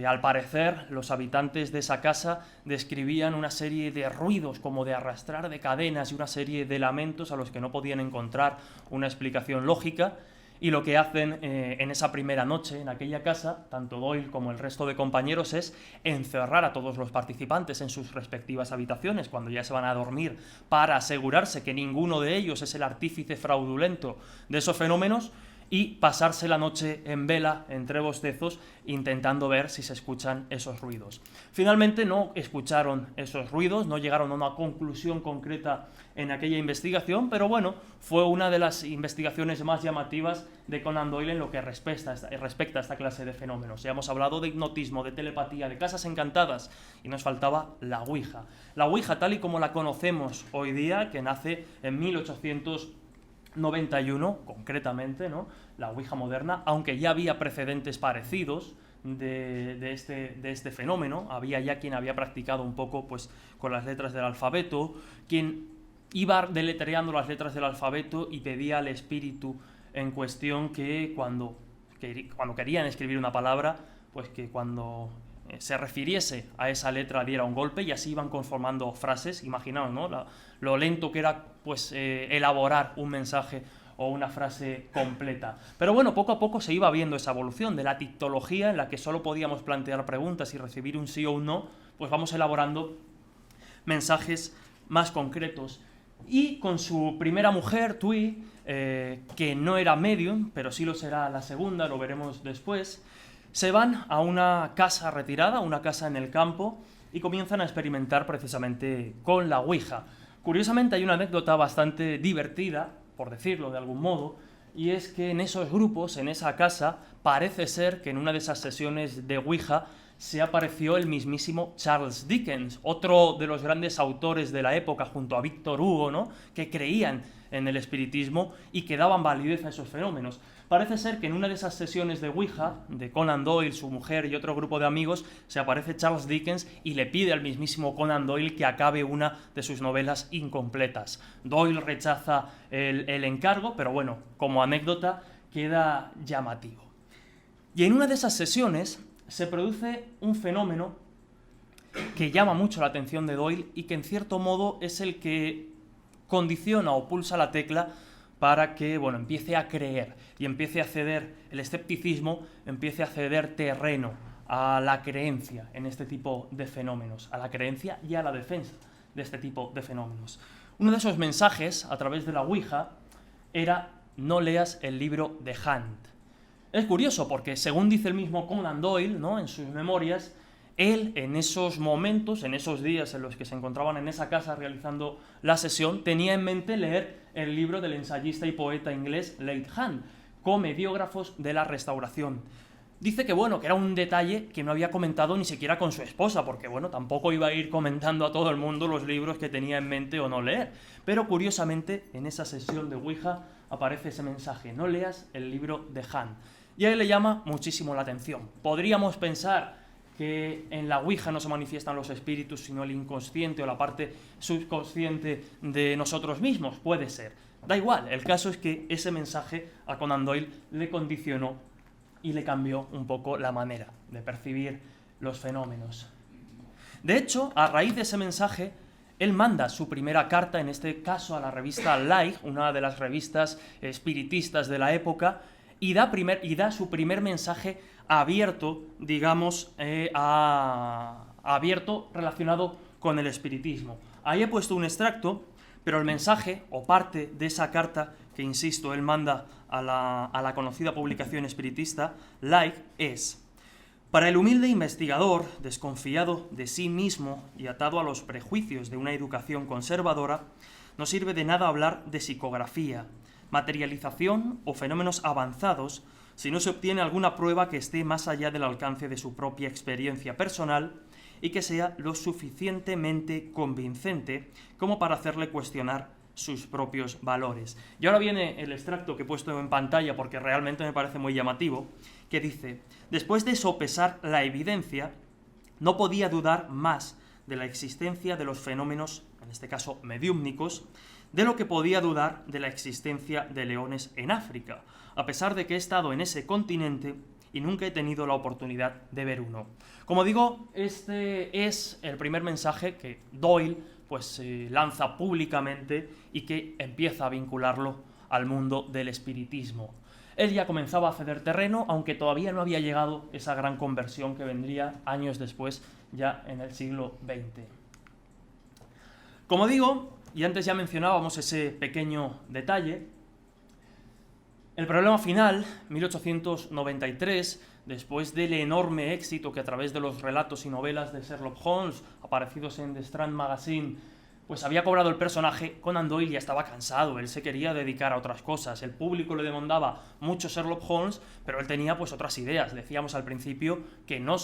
Al parecer, los habitantes de esa casa describían una serie de ruidos como de arrastrar de cadenas y una serie de lamentos a los que no podían encontrar una explicación lógica, y lo que hacen en esa primera noche en aquella casa, tanto Doyle como el resto de compañeros, es encerrar a todos los participantes en sus respectivas habitaciones cuando ya se van a dormir, para asegurarse que ninguno de ellos es el artífice fraudulento de esos fenómenos, y pasarse la noche en vela, entre bostezos, intentando ver si se escuchan esos ruidos. Finalmente no escucharon esos ruidos, no llegaron a una conclusión concreta en aquella investigación, pero bueno, fue una de las investigaciones más llamativas de Conan Doyle en lo que respecta a esta clase de fenómenos. Ya hemos hablado de hipnotismo, de telepatía, de casas encantadas, y nos faltaba la Ouija. La Ouija, tal y como la conocemos hoy día, que nace en 1891, concretamente, ¿no?, la Ouija moderna, aunque ya había precedentes parecidos de este fenómeno. Había ya quien había practicado un poco pues, con las letras del alfabeto, quien iba deletreando las letras del alfabeto y pedía al espíritu en cuestión que cuando querían escribir una palabra, pues que cuando se refiriese a esa letra diera un golpe, y así iban conformando frases. Imaginaos, ¿no?, lo lento que era pues elaborar un mensaje o una frase completa. Pero bueno, poco a poco se iba viendo esa evolución de la tictología, en la que solo podíamos plantear preguntas y recibir un sí o un no, pues vamos elaborando mensajes más concretos. Y con su primera mujer, Twee, que no era medium, pero sí lo será la segunda, lo veremos después, Se van a una casa retirada, una casa en el campo, y comienzan a experimentar precisamente con la Ouija. Curiosamente hay una anécdota bastante divertida, por decirlo de algún modo, y es que en esos grupos, en esa casa, parece ser que en una de esas sesiones de Ouija se apareció el mismísimo Charles Dickens, otro de los grandes autores de la época, junto a Víctor Hugo, ¿no?, que creían en el espiritismo y que daban validez a esos fenómenos. Parece ser que en una de esas sesiones de Ouija, de Conan Doyle, su mujer y otro grupo de amigos, se aparece Charles Dickens y le pide al mismísimo Conan Doyle que acabe una de sus novelas incompletas. Doyle rechaza el encargo, pero bueno, como anécdota queda llamativo. Y en una de esas sesiones se produce un fenómeno que llama mucho la atención de Doyle y que en cierto modo es el que condiciona o pulsa la tecla para que, bueno, empiece a creer y empiece a ceder el escepticismo, empiece a ceder terreno a la creencia en este tipo de fenómenos, a la creencia y a la defensa de este tipo de fenómenos. Uno de esos mensajes a través de la Ouija era: no leas el libro de Hunt. Es curioso porque, según dice el mismo Conan Doyle, ¿no?, en sus memorias, él en esos momentos, en esos días en los que se encontraban en esa casa realizando la sesión, tenía en mente leer el libro del ensayista y poeta inglés Leigh Hunt, Comediógrafos de la Restauración. Dice que, bueno, que era un detalle que no había comentado ni siquiera con su esposa, porque, bueno, tampoco iba a ir comentando a todo el mundo los libros que tenía en mente o no leer. Pero, curiosamente, en esa sesión de Ouija aparece ese mensaje: no leas el libro de Hunt. Y a él le llama muchísimo la atención. Podríamos pensar que en la Ouija no se manifiestan los espíritus, sino el inconsciente o la parte subconsciente de nosotros mismos. Puede ser. Da igual, el caso es que ese mensaje a Conan Doyle le condicionó y le cambió un poco la manera de percibir los fenómenos. De hecho, a raíz de ese mensaje, él manda su primera carta, en este caso a la revista Life, una de las revistas espiritistas de la época, y da su primer mensaje abierto, digamos, abierto relacionado con el espiritismo. Ahí he puesto un extracto, pero el mensaje, o parte de esa carta que, insisto, él manda a la conocida publicación espiritista, Life, es: para el humilde investigador, desconfiado de sí mismo y atado a los prejuicios de una educación conservadora, no sirve de nada hablar de psicografía, materialización o fenómenos avanzados si no se obtiene alguna prueba que esté más allá del alcance de su propia experiencia personal y que sea lo suficientemente convincente como para hacerle cuestionar sus propios valores. Y ahora viene el extracto que he puesto en pantalla porque realmente me parece muy llamativo, que dice: después de sopesar la evidencia, no podía dudar más de la existencia de los fenómenos, en este caso mediúmnicos, de lo que podía dudar de la existencia de leones en África, a pesar de que he estado en ese continente y nunca he tenido la oportunidad de ver uno. Como digo, este es el primer mensaje que Doyle pues lanza públicamente y que empieza a vincularlo al mundo del espiritismo. Él ya comenzaba a ceder terreno, aunque todavía no había llegado esa gran conversión que vendría años después, ya en el siglo XX. Como digo, y antes ya mencionábamos ese pequeño detalle, el problema final, 1893, después del enorme éxito que a través de los relatos y novelas de Sherlock Holmes, aparecidos en The Strand Magazine, pues había cobrado el personaje, Conan Doyle ya estaba cansado, él se quería dedicar a otras cosas. El público le demandaba mucho Sherlock Holmes, pero él tenía pues otras ideas. Decíamos al principio que no es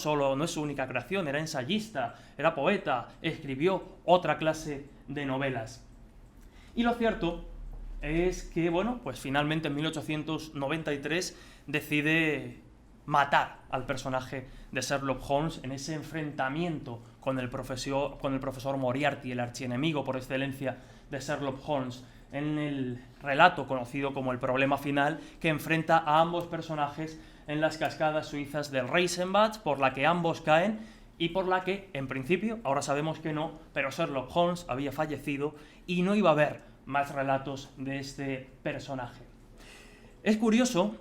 su única creación, era ensayista, era poeta, escribió otra clase de novelas. Y lo cierto es que, bueno, pues finalmente en 1893 decide matar al personaje de Sherlock Holmes en ese enfrentamiento con el profesor Moriarty, el archienemigo por excelencia de Sherlock Holmes, en el relato conocido como El problema final, que enfrenta a ambos personajes en las cascadas suizas del Reisenbach, por la que ambos caen y por la que, en principio, ahora sabemos que no, pero Sherlock Holmes había fallecido y no iba a haber más relatos de este personaje. Es curioso,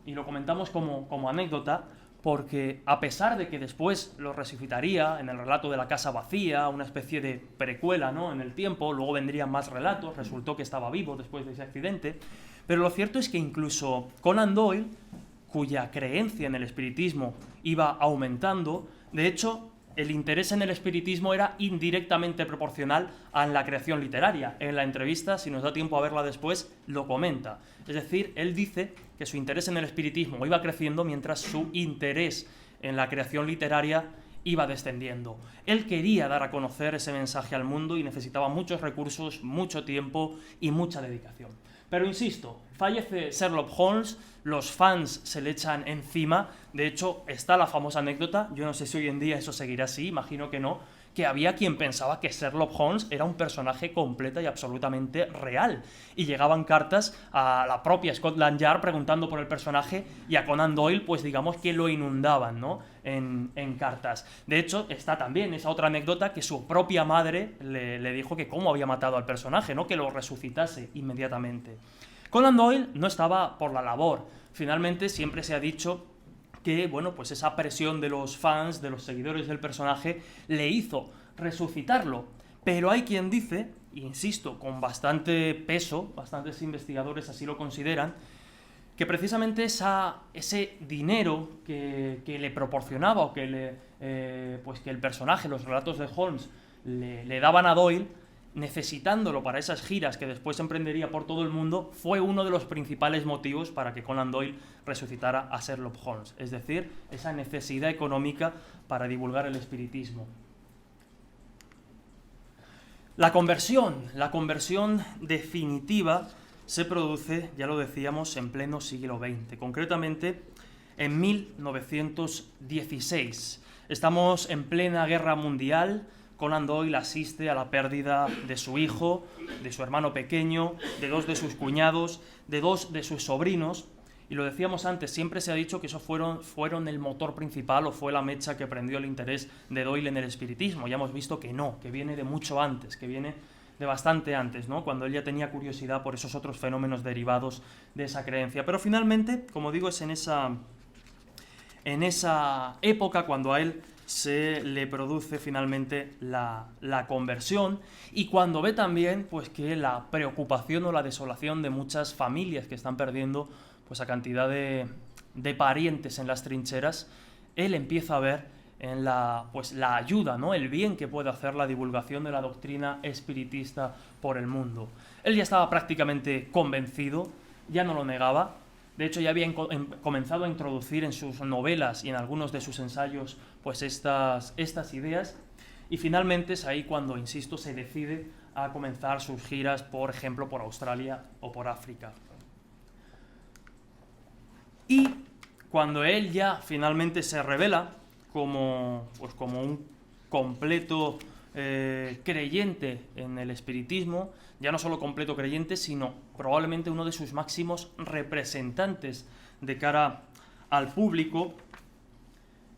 y lo comentamos como anécdota, porque a pesar de que después lo resucitaría en el relato de la casa vacía, una especie de precuela, ¿no?, en el tiempo, luego vendrían más relatos, resultó que estaba vivo después de ese accidente, pero lo cierto es que incluso Conan Doyle, cuya creencia en el espiritismo iba aumentando. De hecho, el interés en el espiritismo era indirectamente proporcional a la creación literaria. En la entrevista, si nos da tiempo a verla después, lo comenta. Es decir, él dice que su interés en el espiritismo iba creciendo mientras su interés en la creación literaria iba descendiendo. Él quería dar a conocer ese mensaje al mundo y necesitaba muchos recursos, mucho tiempo y mucha dedicación. Pero insisto, fallece Sherlock Holmes, los fans se le echan encima. De hecho, está la famosa anécdota, yo no sé si hoy en día eso seguirá así, imagino que no, que había quien pensaba que Sherlock Holmes era un personaje completa y absolutamente real. Y llegaban cartas a la propia Scotland Yard preguntando por el personaje, y a Conan Doyle, pues digamos que lo inundaban, ¿no?, en cartas. De hecho, está también esa otra anécdota que su propia madre le dijo que cómo había matado al personaje, ¿no?, que lo resucitase inmediatamente. Conan Doyle no estaba por la labor. Finalmente siempre se ha dicho que, bueno, pues esa presión de los fans, de los seguidores del personaje, le hizo resucitarlo. Pero hay quien dice, insisto, con bastante peso, bastantes investigadores así lo consideran, que precisamente ese dinero que le proporcionaba o pues que el personaje, los relatos de Holmes, le daban a Doyle, necesitándolo para esas giras que después emprendería por todo el mundo, fue uno de los principales motivos para que Conan Doyle resucitara a Sherlock Holmes, es decir, esa necesidad económica para divulgar el espiritismo. La conversión definitiva se produce, ya lo decíamos, en pleno siglo XX, concretamente en 1916. Estamos en plena guerra mundial. Conan Doyle asiste a la pérdida de su hijo, de su hermano pequeño, de 2 de sus cuñados, de 2 de sus sobrinos, y lo decíamos antes, siempre se ha dicho que esos fueron el motor principal o fue la mecha que prendió el interés de Doyle en el espiritismo. Ya hemos visto que no, que viene de mucho antes, que viene de bastante antes, ¿no?, cuando él ya tenía curiosidad por esos otros fenómenos derivados de esa creencia. Pero finalmente, como digo, es en esa época cuando a él se le produce finalmente la conversión, y cuando ve también pues que la preocupación o la desolación de muchas familias que están perdiendo pues a cantidad de parientes en las trincheras, él empieza a ver en la ayuda, ¿no?, el bien que puede hacer la divulgación de la doctrina espiritista por el mundo. Él ya estaba prácticamente convencido, ya no lo negaba. De hecho, ya había comenzado a introducir en sus novelas y en algunos de sus ensayos pues estas ideas, y finalmente es ahí cuando, insisto, se decide a comenzar sus giras, por ejemplo, por Australia o por África. Y cuando él ya finalmente se revela como un completo creyente en el espiritismo, ya no solo completo creyente, sino probablemente uno de sus máximos representantes de cara al público,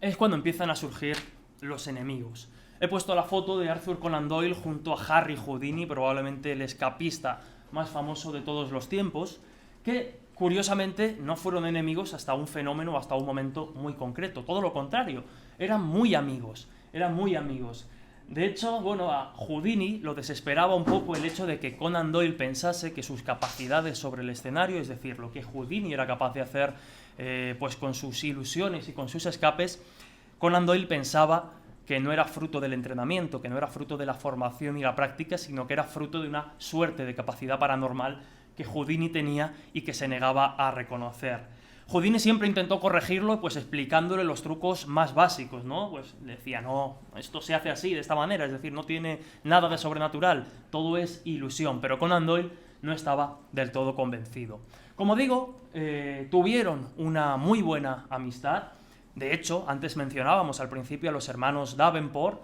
es cuando empiezan a surgir los enemigos. He puesto la foto de Arthur Conan Doyle junto a Harry Houdini, probablemente el escapista más famoso de todos los tiempos, que curiosamente no fueron enemigos hasta un fenómeno, hasta un momento muy concreto. Todo lo contrario, eran muy amigos. De hecho, bueno, a Houdini lo desesperaba un poco el hecho de que Conan Doyle pensase que sus capacidades sobre el escenario, es decir, lo que Houdini era capaz de hacer pues con sus ilusiones y con sus escapes, Conan Doyle pensaba que no era fruto del entrenamiento, que no era fruto de la formación y la práctica, sino que era fruto de una suerte de capacidad paranormal que Houdini tenía y que se negaba a reconocer. Houdini siempre intentó corregirlo, pues explicándole los trucos más básicos, ¿no? Pues le decía, no, esto se hace así, de esta manera, es decir, no tiene nada de sobrenatural, todo es ilusión. Pero Conan Doyle no estaba del todo convencido. Como digo, tuvieron una muy buena amistad. De hecho, antes mencionábamos al principio a los hermanos Davenport,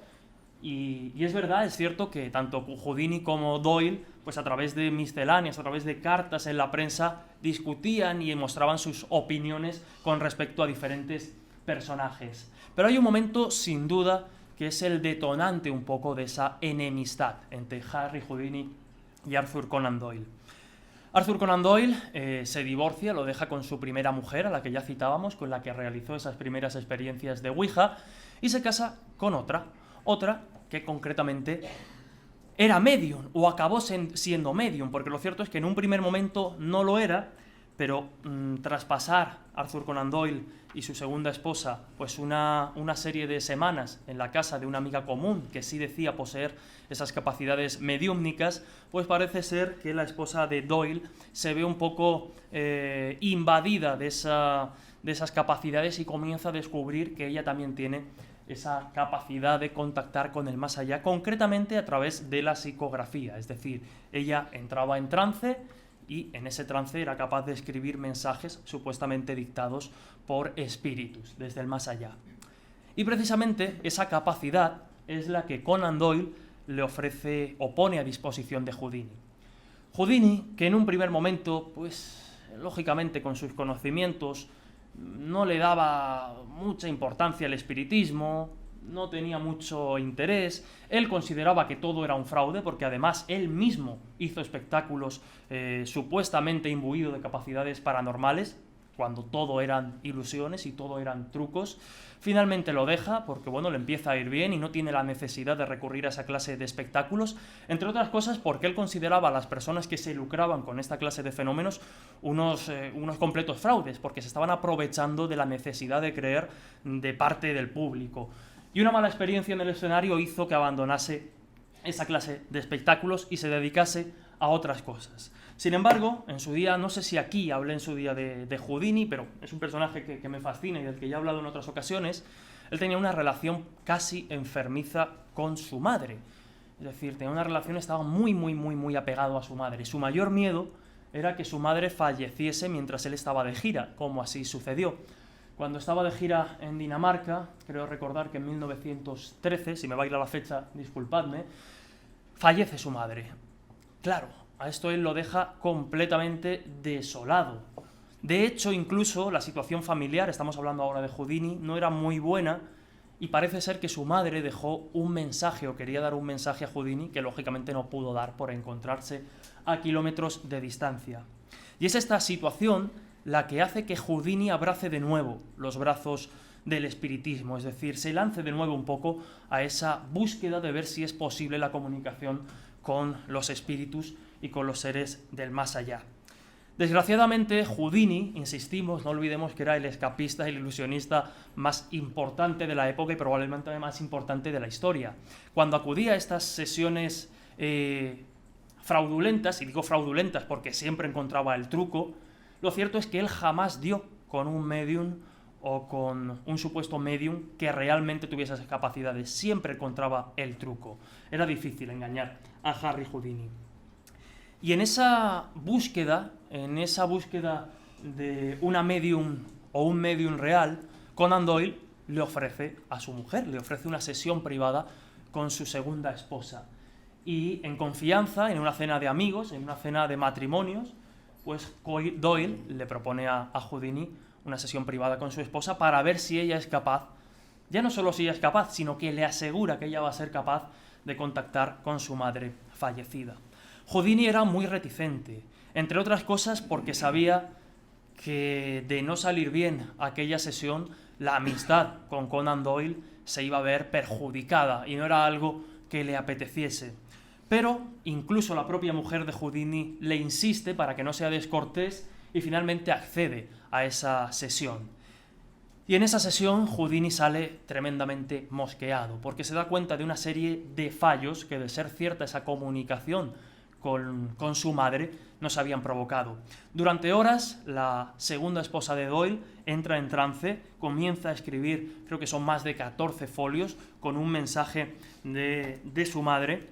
y es verdad, es cierto que tanto Houdini como Doyle, pues a través de misceláneas, a través de cartas en la prensa, discutían y mostraban sus opiniones con respecto a diferentes personajes. Pero hay un momento, sin duda, que es el detonante un poco de esa enemistad entre Harry Houdini y Arthur Conan Doyle. Arthur Conan Doyle se divorcia, lo deja con su primera mujer, a la que ya citábamos, con la que realizó esas primeras experiencias de Ouija, y se casa con otra que concretamente era medium, o acabó siendo medium, porque lo cierto es que en un primer momento no lo era, pero tras pasar Arthur Conan Doyle y su segunda esposa pues una serie de semanas en la casa de una amiga común que sí decía poseer esas capacidades mediúmnicas, pues parece ser que la esposa de Doyle se ve un poco invadida de esas capacidades y comienza a descubrir que ella también tiene esa capacidad de contactar con el más allá, concretamente a través de la psicografía, es decir, ella entraba en trance y en ese trance era capaz de escribir mensajes supuestamente dictados por espíritus desde el más allá. Y precisamente esa capacidad es la que Conan Doyle le ofrece o pone a disposición de Houdini. Houdini, que en un primer momento, pues lógicamente con sus conocimientos, no le daba mucha importancia al espiritismo, no tenía mucho interés, él consideraba que todo era un fraude, porque además él mismo hizo espectáculos supuestamente imbuido de capacidades paranormales, cuando todo eran ilusiones y todo eran trucos. Finalmente lo deja porque bueno, le empieza a ir bien y no tiene la necesidad de recurrir a esa clase de espectáculos, entre otras cosas porque él consideraba a las personas que se lucraban con esta clase de fenómenos unos completos fraudes, porque se estaban aprovechando de la necesidad de creer de parte del público. Y una mala experiencia en el escenario hizo que abandonase esa clase de espectáculos y se dedicase a otras cosas. Sin embargo, en su día, no sé si aquí hablé en su día de Houdini, pero es un personaje que me fascina y del que ya he hablado en otras ocasiones. Él tenía una relación casi enfermiza con su madre. Es decir, tenía una relación, estaba muy apegado a su madre. Su mayor miedo era que su madre falleciese mientras él estaba de gira, como así sucedió. Cuando estaba de gira en Dinamarca, creo recordar que en 1913, si me baila la fecha, disculpadme, fallece su madre. Claro, a esto él lo deja completamente desolado. De hecho, incluso la situación familiar, estamos hablando ahora de Houdini, no era muy buena y parece ser que su madre dejó un mensaje o quería dar un mensaje a Houdini que lógicamente no pudo dar por encontrarse a kilómetros de distancia. Y es esta situación la que hace que Houdini abrace de nuevo los brazos del espiritismo, es decir, se lance de nuevo un poco a esa búsqueda de ver si es posible la comunicación con los espíritus y con los seres del más allá. Desgraciadamente, Houdini, insistimos, no olvidemos que era el escapista y el ilusionista más importante de la época y probablemente más importante de la historia. Cuando acudía a estas sesiones fraudulentas, y digo fraudulentas porque siempre encontraba el truco, lo cierto es que él jamás dio con un medium o con un supuesto medium que realmente tuviese esas capacidades. Siempre encontraba el truco. Era difícil engañar a Harry Houdini. Y en esa búsqueda de una medium o un medium real, Conan Doyle le ofrece a su mujer, le ofrece una sesión privada con su segunda esposa. Y en confianza, en una cena de amigos, en una cena de matrimonios, pues Doyle le propone a Houdini una sesión privada con su esposa para ver si ella es capaz, ya no solo si ella es capaz, sino que le asegura que ella va a ser capaz de contactar con su madre fallecida. Houdini era muy reticente, entre otras cosas porque sabía que de no salir bien aquella sesión, la amistad con Conan Doyle se iba a ver perjudicada y no era algo que le apeteciese. Pero incluso la propia mujer de Houdini le insiste para que no sea descortés y finalmente accede a esa sesión. Y en esa sesión Houdini sale tremendamente mosqueado porque se da cuenta de una serie de fallos que, de ser cierta esa comunicación con su madre, no se habían provocado. Durante horas, la segunda esposa de Doyle entra en trance, comienza a escribir, creo que son más de 14 folios, con un mensaje de su madre.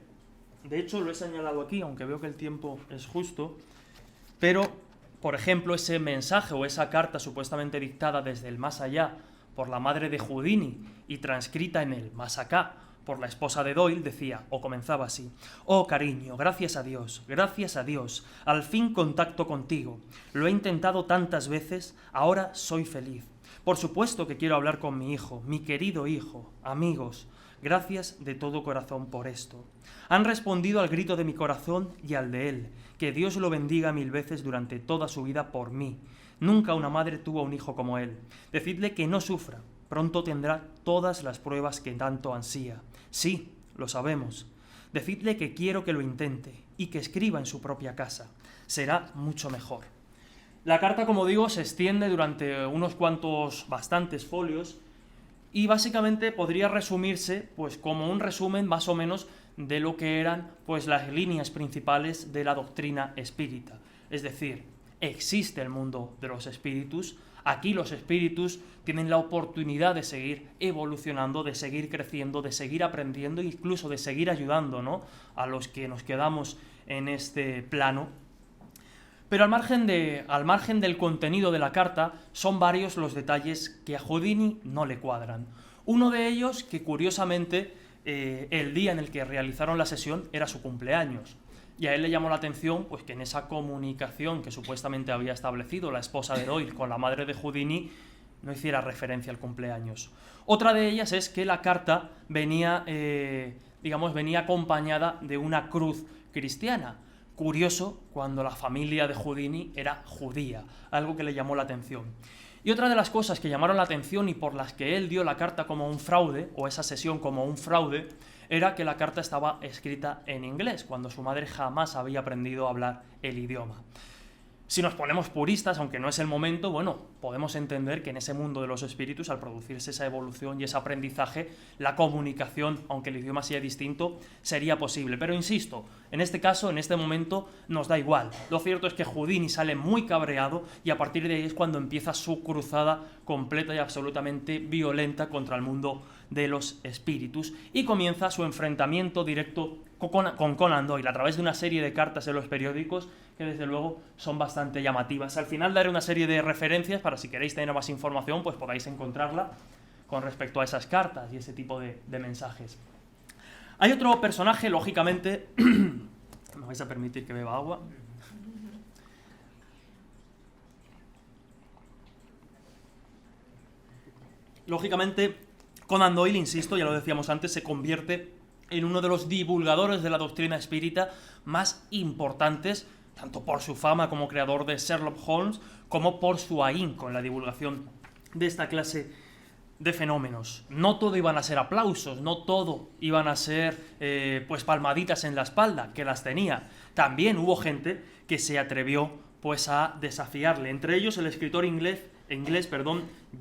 De hecho, lo he señalado aquí, aunque veo que el tiempo es justo, pero, por ejemplo, ese mensaje o esa carta supuestamente dictada desde el más allá por la madre de Houdini y transcrita en el más acá por la esposa de Doyle, decía, o comenzaba así: «Oh, cariño, gracias a Dios, al fin contacto contigo. Lo he intentado tantas veces, ahora soy feliz. Por supuesto que quiero hablar con mi hijo, mi querido hijo, amigos. Gracias de todo corazón por esto. Han respondido al grito de mi corazón y al de él. Que Dios lo bendiga 1000 veces durante toda su vida por mí. Nunca una madre tuvo un hijo como él. Decidle que no sufra. Pronto tendrá todas las pruebas que tanto ansía. Sí, lo sabemos. Decidle que quiero que lo intente y que escriba en su propia casa. Será mucho mejor». La carta, como digo, se extiende durante unos cuantos, bastantes folios, y básicamente podría resumirse pues como un resumen más o menos de lo que eran pues las líneas principales de la doctrina espírita. Es decir, existe el mundo de los espíritus, aquí los espíritus tienen la oportunidad de seguir evolucionando, de seguir creciendo, de seguir aprendiendo, incluso de seguir ayudando, ¿no?, a los que nos quedamos en este plano. Pero al margen del contenido de la carta, son varios los detalles que a Houdini no le cuadran. Uno de ellos, que curiosamente el día en el que realizaron la sesión era su cumpleaños. Y a él le llamó la atención pues, que en esa comunicación que supuestamente había establecido la esposa de Doyle con la madre de Houdini no hiciera referencia al cumpleaños. Otra de ellas es que la carta venía acompañada de una cruz cristiana. Curioso cuando la familia de Houdini era judía, algo que le llamó la atención. Y otra de las cosas que llamaron la atención y por las que él dio la carta como un fraude, o esa sesión como un fraude, era que la carta estaba escrita en inglés, cuando su madre jamás había aprendido a hablar el idioma. Si nos ponemos puristas, aunque no es el momento, bueno, podemos entender que en ese mundo de los espíritus, al producirse esa evolución y ese aprendizaje, la comunicación, aunque el idioma sea distinto, sería posible. Pero insisto, en este caso, en este momento, nos da igual. Lo cierto es que Houdini sale muy cabreado y a partir de ahí es cuando empieza su cruzada completa y absolutamente violenta contra el mundo de los espíritus y comienza su enfrentamiento directo con Conan Doyle a través de una serie de cartas en los periódicos que desde luego son bastante llamativas. Al final daré una serie de referencias para si queréis tener más información pues podáis encontrarla con respecto a esas cartas y ese tipo de mensajes. Hay otro personaje, lógicamente, me vais a permitir que beba agua. Lógicamente, Conan Doyle, insisto, ya lo decíamos antes, se convierte en uno de los divulgadores de la doctrina espírita más importantes, tanto por su fama como creador de Sherlock Holmes, como por su ahínco en la divulgación de esta clase de fenómenos. No todo iban a ser aplausos, no todo iban a ser pues palmaditas en la espalda, que las tenía. También hubo gente que se atrevió pues a desafiarle, entre ellos el escritor inglés,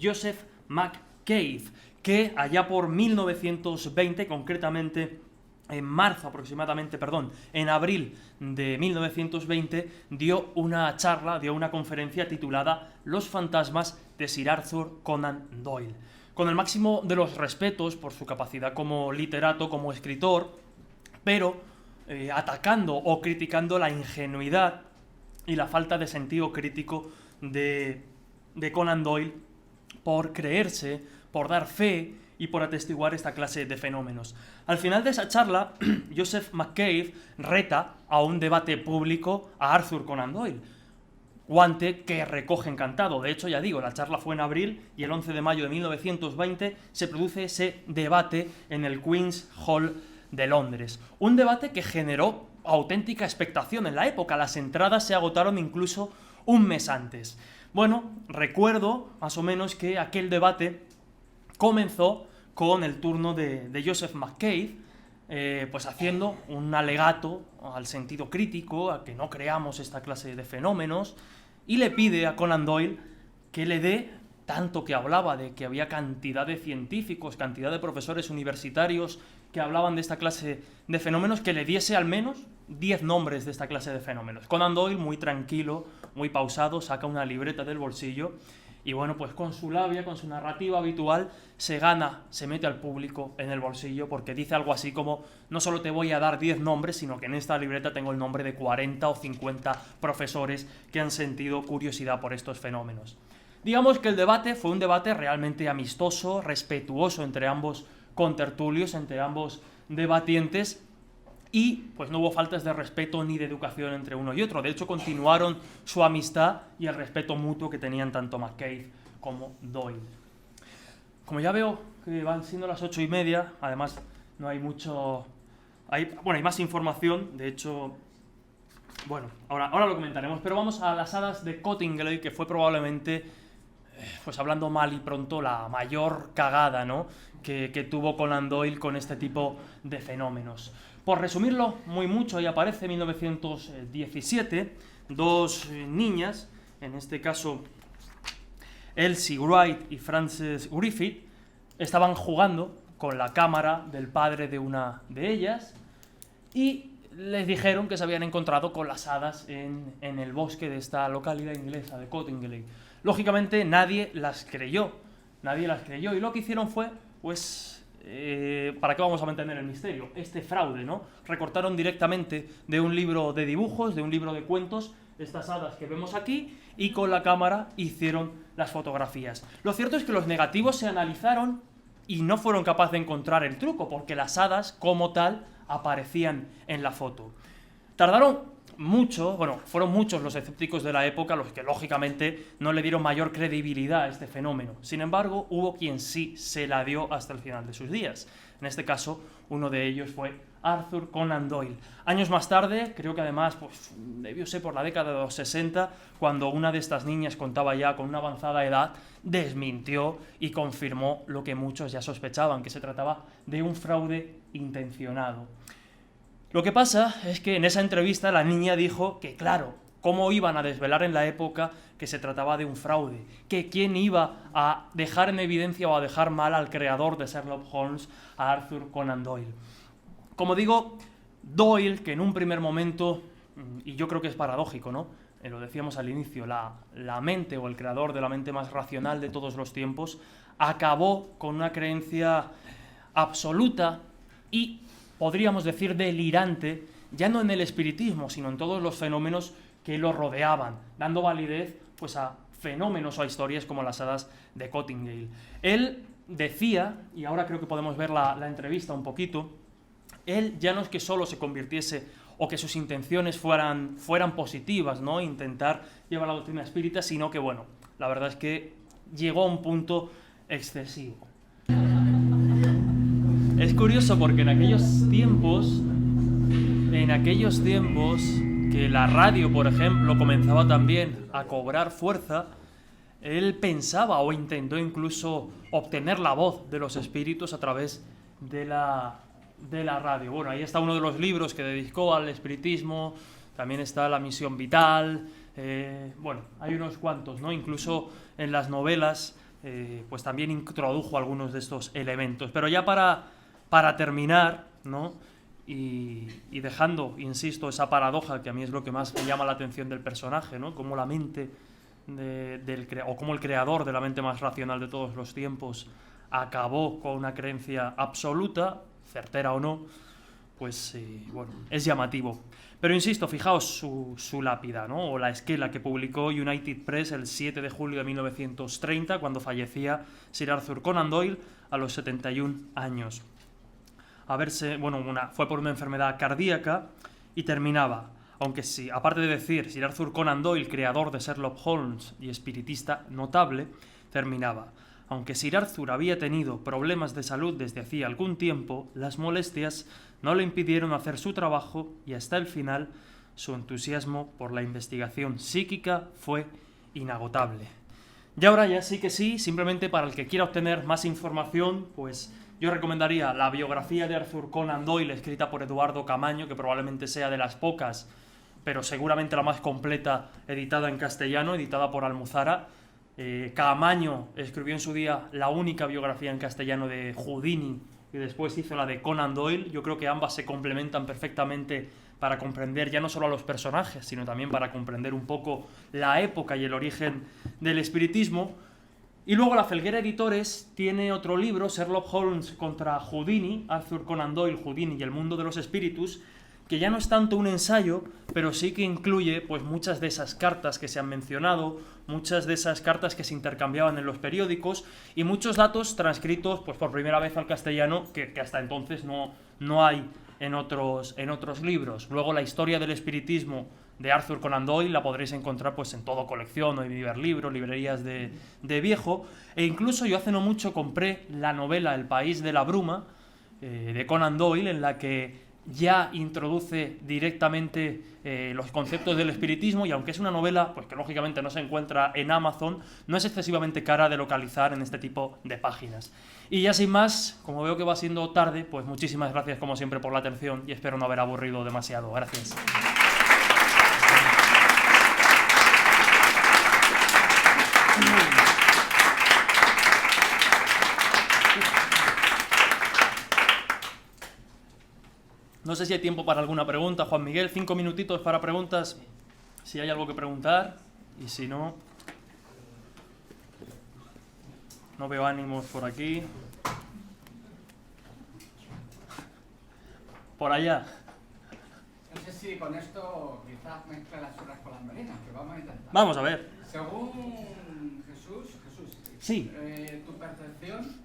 Joseph McCabe, que allá por 1920, concretamente en abril de 1920, dio una conferencia titulada Los fantasmas de Sir Arthur Conan Doyle. Con el máximo de los respetos por su capacidad como literato, como escritor, pero atacando o criticando la ingenuidad y la falta de sentido crítico de Conan Doyle por creerse, por dar fe y por atestiguar esta clase de fenómenos. Al final de esa charla, Joseph McCabe reta a un debate público a Arthur Conan Doyle, guante que recoge encantado. De hecho, ya digo, la charla fue en abril y el 11 de mayo de 1920 se produce ese debate en el Queen's Hall de Londres. Un debate que generó auténtica expectación en la época. Las entradas se agotaron incluso un mes antes. Bueno, recuerdo más o menos que aquel debate comenzó con el turno de Joseph McCabe, pues haciendo un alegato al sentido crítico, a que no creamos esta clase de fenómenos, y le pide a Conan Doyle que le dé, tanto que hablaba de que había cantidad de científicos, cantidad de profesores universitarios que hablaban de esta clase de fenómenos, que le diese al menos 10 nombres de esta clase de fenómenos. Conan Doyle, muy tranquilo, muy pausado, saca una libreta del bolsillo y bueno, pues con su labia, con su narrativa habitual, se mete al público en el bolsillo porque dice algo así como: no solo te voy a dar 10 nombres, sino que en esta libreta tengo el nombre de 40 o 50 profesores que han sentido curiosidad por estos fenómenos. Digamos que el debate fue un debate realmente amistoso, respetuoso entre ambos contertulios, entre ambos debatientes, y pues no hubo faltas de respeto ni de educación entre uno y otro. De hecho, continuaron su amistad y el respeto mutuo que tenían tanto McCabe como Doyle. Como ya veo que van siendo las 8:30, además no hay mucho... hay más información, de hecho... Bueno, ahora lo comentaremos, pero vamos a las hadas de Cottingley, que fue probablemente, pues hablando mal y pronto, la mayor cagada, ¿no?, que tuvo Conan Doyle con este tipo de fenómenos. Por resumirlo muy mucho, ahí aparece 1917, dos niñas en este caso Elsie Wright y Frances Griffith, estaban jugando con la cámara del padre de una de ellas y les dijeron que se habían encontrado con las hadas en el bosque de esta localidad inglesa de Cottingley. Lógicamente nadie las creyó, y lo que hicieron fue, pues, ¿para qué vamos a mantener el misterio? Este fraude, ¿no? Recortaron directamente de un libro de dibujos, de un libro de cuentos, estas hadas que vemos aquí, y con la cámara hicieron las fotografías. Lo cierto es que los negativos se analizaron y no fueron capaces de encontrar el truco, porque las hadas, como tal, aparecían en la foto. Tardaron mucho, bueno, fueron muchos los escépticos de la época los que lógicamente no le dieron mayor credibilidad a este fenómeno. Sin embargo, hubo quien sí se la dio hasta el final de sus días. En este caso, uno de ellos fue Arthur Conan Doyle. Años más tarde, creo que además pues, debió ser por la década de los 60, cuando una de estas niñas contaba ya con una avanzada edad, desmintió y confirmó lo que muchos ya sospechaban, que se trataba de un fraude intencionado. Lo que pasa es que en esa entrevista la niña dijo que, claro, ¿cómo iban a desvelar en la época que se trataba de un fraude? Que quién iba a dejar en evidencia o a dejar mal al creador de Sherlock Holmes, a Arthur Conan Doyle. Como digo, Doyle, que en un primer momento, y yo creo que es paradójico, ¿no? Lo decíamos al inicio, la mente o el creador de la mente más racional de todos los tiempos, acabó con una creencia absoluta y, podríamos decir, delirante, ya no en el espiritismo, sino en todos los fenómenos que lo rodeaban, dando validez pues, a fenómenos o a historias como las hadas de Cottingley. Él decía, y ahora creo que podemos ver la entrevista un poquito, él ya no es que solo se convirtiese o que sus intenciones fueran positivas, ¿no? Intentar llevar la doctrina espírita, sino que, bueno, la verdad es que llegó a un punto excesivo. Es curioso porque en aquellos tiempos que la radio, por ejemplo, comenzaba también a cobrar fuerza, él pensaba o intentó incluso obtener la voz de los espíritus a través de la radio. Bueno, ahí está uno de los libros que dedicó al espiritismo, también está La misión vital, bueno, hay unos cuantos, ¿no? Incluso en las novelas, pues también introdujo algunos de estos elementos. Pero ya para terminar, ¿no? Y dejando, insisto, esa paradoja que a mí es lo que más me llama la atención del personaje, ¿no? Cómo la mente o cómo el creador de la mente más racional de todos los tiempos acabó con una creencia absoluta, certera o no, pues bueno, es llamativo. Pero insisto, fijaos su lápida, ¿no? O la esquela que publicó United Press el 7 de julio de 1930, cuando fallecía Sir Arthur Conan Doyle a los 71 años. Fue por una enfermedad cardíaca y terminaba, aunque sí, aparte de decir Sir Arthur Conan Doyle, creador de Sherlock Holmes y espiritista notable, terminaba: aunque Sir Arthur había tenido problemas de salud desde hacía algún tiempo, las molestias no le impidieron hacer su trabajo y hasta el final su entusiasmo por la investigación psíquica fue inagotable. Y ahora ya sí que sí, simplemente para el que quiera obtener más información, pues yo recomendaría la biografía de Arthur Conan Doyle escrita por Eduardo Camaño, que probablemente sea de las pocas, pero seguramente la más completa, editada en castellano, editada por Almuzara. Camaño escribió en su día la única biografía en castellano de Houdini y después hizo la de Conan Doyle. Yo creo que ambas se complementan perfectamente para comprender ya no solo a los personajes, sino también para comprender un poco la época y el origen del espiritismo. Y luego la Felguera Editores tiene otro libro, Sherlock Holmes contra Houdini, Arthur Conan Doyle, Houdini y el mundo de los espíritus, que ya no es tanto un ensayo, pero sí que incluye pues, muchas de esas cartas que se han mencionado, muchas de esas cartas que se intercambiaban en los periódicos y muchos datos transcritos pues, por primera vez al castellano que hasta entonces no hay en otros libros. Luego la historia del espiritismo de Arthur Conan Doyle la podréis encontrar pues, en Todo Colección o en Iberlibro, librerías de viejo, e incluso yo hace no mucho compré la novela El País de la Bruma de Conan Doyle, en la que ya introduce directamente los conceptos del espiritismo, y aunque es una novela pues que lógicamente no se encuentra en Amazon, no es excesivamente cara de localizar en este tipo de páginas. Y ya sin más, como veo que va siendo tarde, pues muchísimas gracias como siempre por la atención y espero no haber aburrido demasiado. Gracias. No sé si hay tiempo para alguna pregunta, Juan Miguel. 5 minutitos para preguntas, si hay algo que preguntar. Y si no, no veo ánimos por aquí. Por allá. No sé si con esto quizás mezcla las horas con las merinas, que vamos a intentar. Vamos a ver. Según Jesús, Sí. tu percepción,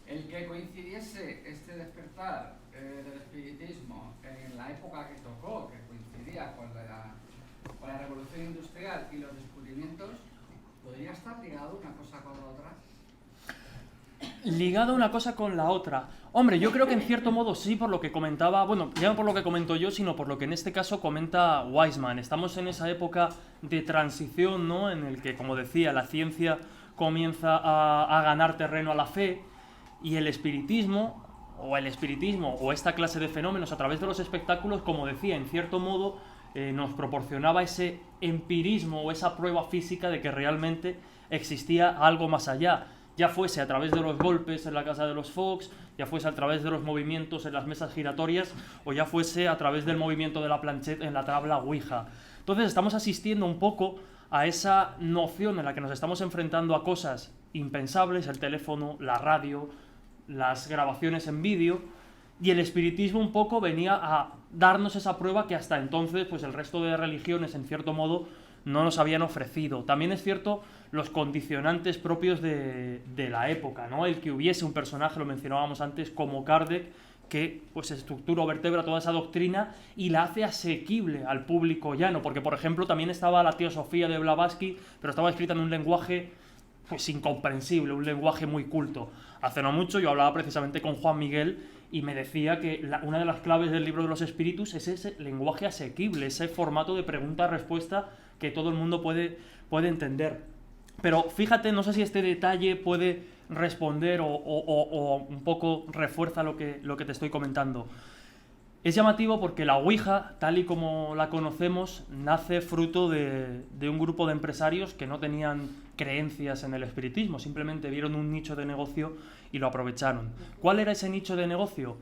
el que coincidiese este despertar del espiritismo en la época que tocó, que coincidía con la revolución industrial y los descubrimientos, ¿podría estar ligado una cosa con la otra? Ligado una cosa con la otra. Hombre, yo creo que en cierto modo sí, por lo que comentaba, bueno, ya no por lo que comento yo, sino por lo que en este caso comenta Wiseman. Estamos en esa época de transición, ¿no? En el que, como decía, la ciencia comienza a ganar terreno a la fe y el espiritismo o esta clase de fenómenos a través de los espectáculos, como decía, en cierto modo nos proporcionaba ese empirismo o esa prueba física de que realmente existía algo más allá. Ya fuese a través de los golpes en la casa de los Fox, ya fuese a través de los movimientos en las mesas giratorias o ya fuese a través del movimiento de la planchette en la tabla Ouija. Entonces estamos asistiendo un poco a esa noción en la que nos estamos enfrentando a cosas impensables, el teléfono, la radio, las grabaciones en vídeo, y el espiritismo un poco venía a darnos esa prueba que hasta entonces pues el resto de religiones en cierto modo no nos habían ofrecido. También es cierto los condicionantes propios de la época, ¿no? El que hubiese un personaje, lo mencionábamos antes, como Kardec, que pues estructura o vertebra toda esa doctrina y la hace asequible al público llano, porque por ejemplo también estaba la teosofía de Blavatsky, pero estaba escrita en un lenguaje pues incomprensible, un lenguaje muy culto. Hace no mucho yo hablaba precisamente con Juan Miguel y me decía que una de las claves del libro de los espíritus es ese lenguaje asequible, ese formato de pregunta-respuesta que todo el mundo puede entender. Pero fíjate, no sé si este detalle puede responder o un poco refuerza lo que te estoy comentando. Es llamativo porque la Ouija, tal y como la conocemos, nace fruto de un grupo de empresarios que no tenían creencias en el espiritismo, simplemente vieron un nicho de negocio y lo aprovecharon. ¿Cuál era ese nicho de negocio?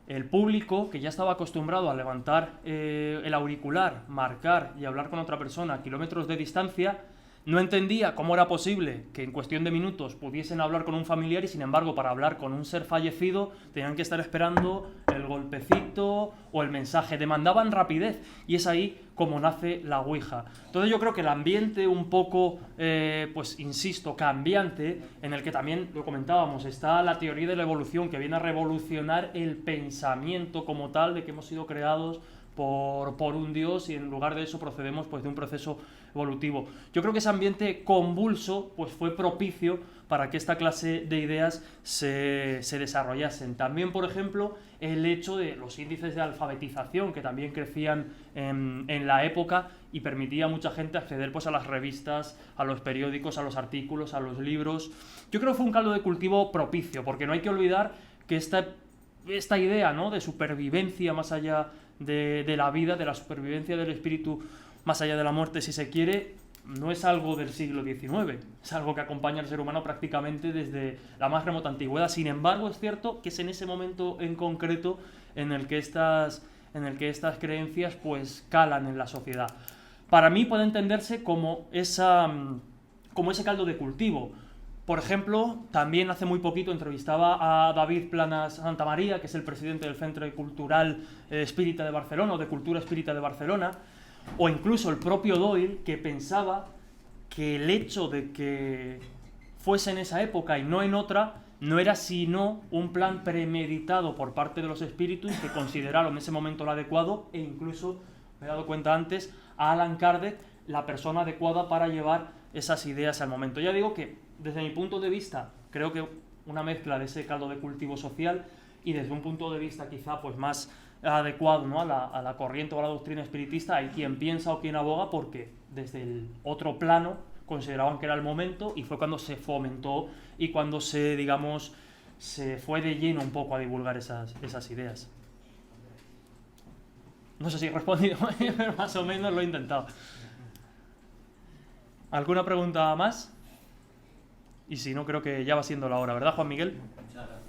El público, que ya estaba acostumbrado a levantar el auricular, marcar y hablar con otra persona a kilómetros de distancia, no entendía cómo era posible que en cuestión de minutos pudiesen hablar con un familiar y sin embargo para hablar con un ser fallecido tenían que estar esperando el golpecito o el mensaje, demandaban rapidez y es ahí como nace la Ouija. Entonces yo creo que el ambiente un poco, pues insisto, cambiante, en el que también lo comentábamos, está la teoría de la evolución que viene a revolucionar el pensamiento como tal de que hemos sido creados por un dios y en lugar de eso procedemos pues de un proceso evolutivo. Yo creo que ese ambiente convulso pues fue propicio para que esta clase de ideas se desarrollasen. También, por ejemplo, el hecho de los índices de alfabetización que también crecían en la época y permitía a mucha gente acceder pues a las revistas, a los periódicos, a los artículos, a los libros. Yo creo que fue un caldo de cultivo propicio, porque no hay que olvidar que esta idea, ¿no?, de supervivencia más allá de la vida, de la supervivencia del espíritu más allá de la muerte, si se quiere, no es algo del siglo XIX, es algo que acompaña al ser humano prácticamente desde la más remota antigüedad. Sin embargo, es cierto que es en ese momento en concreto en el que estas creencias pues calan en la sociedad. Para mí puede entenderse como ese caldo de cultivo. Por ejemplo, también hace muy poquito entrevistaba a David Planas Santamaría, que es el presidente del Centro Cultural Espírita de Barcelona, o de Cultura Espírita de Barcelona, o incluso el propio Doyle, que pensaba que el hecho de que fuese en esa época y no en otra, no era sino un plan premeditado por parte de los espíritus que consideraron en ese momento lo adecuado, e incluso, me he dado cuenta antes, a Allan Kardec, la persona adecuada para llevar esas ideas al momento. Ya digo que, desde mi punto de vista, creo que una mezcla de ese caldo de cultivo social y desde un punto de vista quizá pues más adecuado, ¿no?, a la corriente o a la doctrina espiritista, hay quien piensa o quien aboga porque desde el otro plano consideraban que era el momento y fue cuando se fomentó y cuando se fue de lleno un poco a divulgar esas ideas. No sé si he respondido, pero más o menos lo he intentado. ¿Alguna pregunta más? y si no, creo que ya va siendo la hora, ¿verdad, Juan Miguel? Muchas gracias.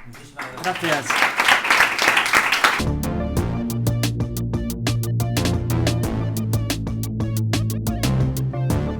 Muchísimas gracias. Gracias.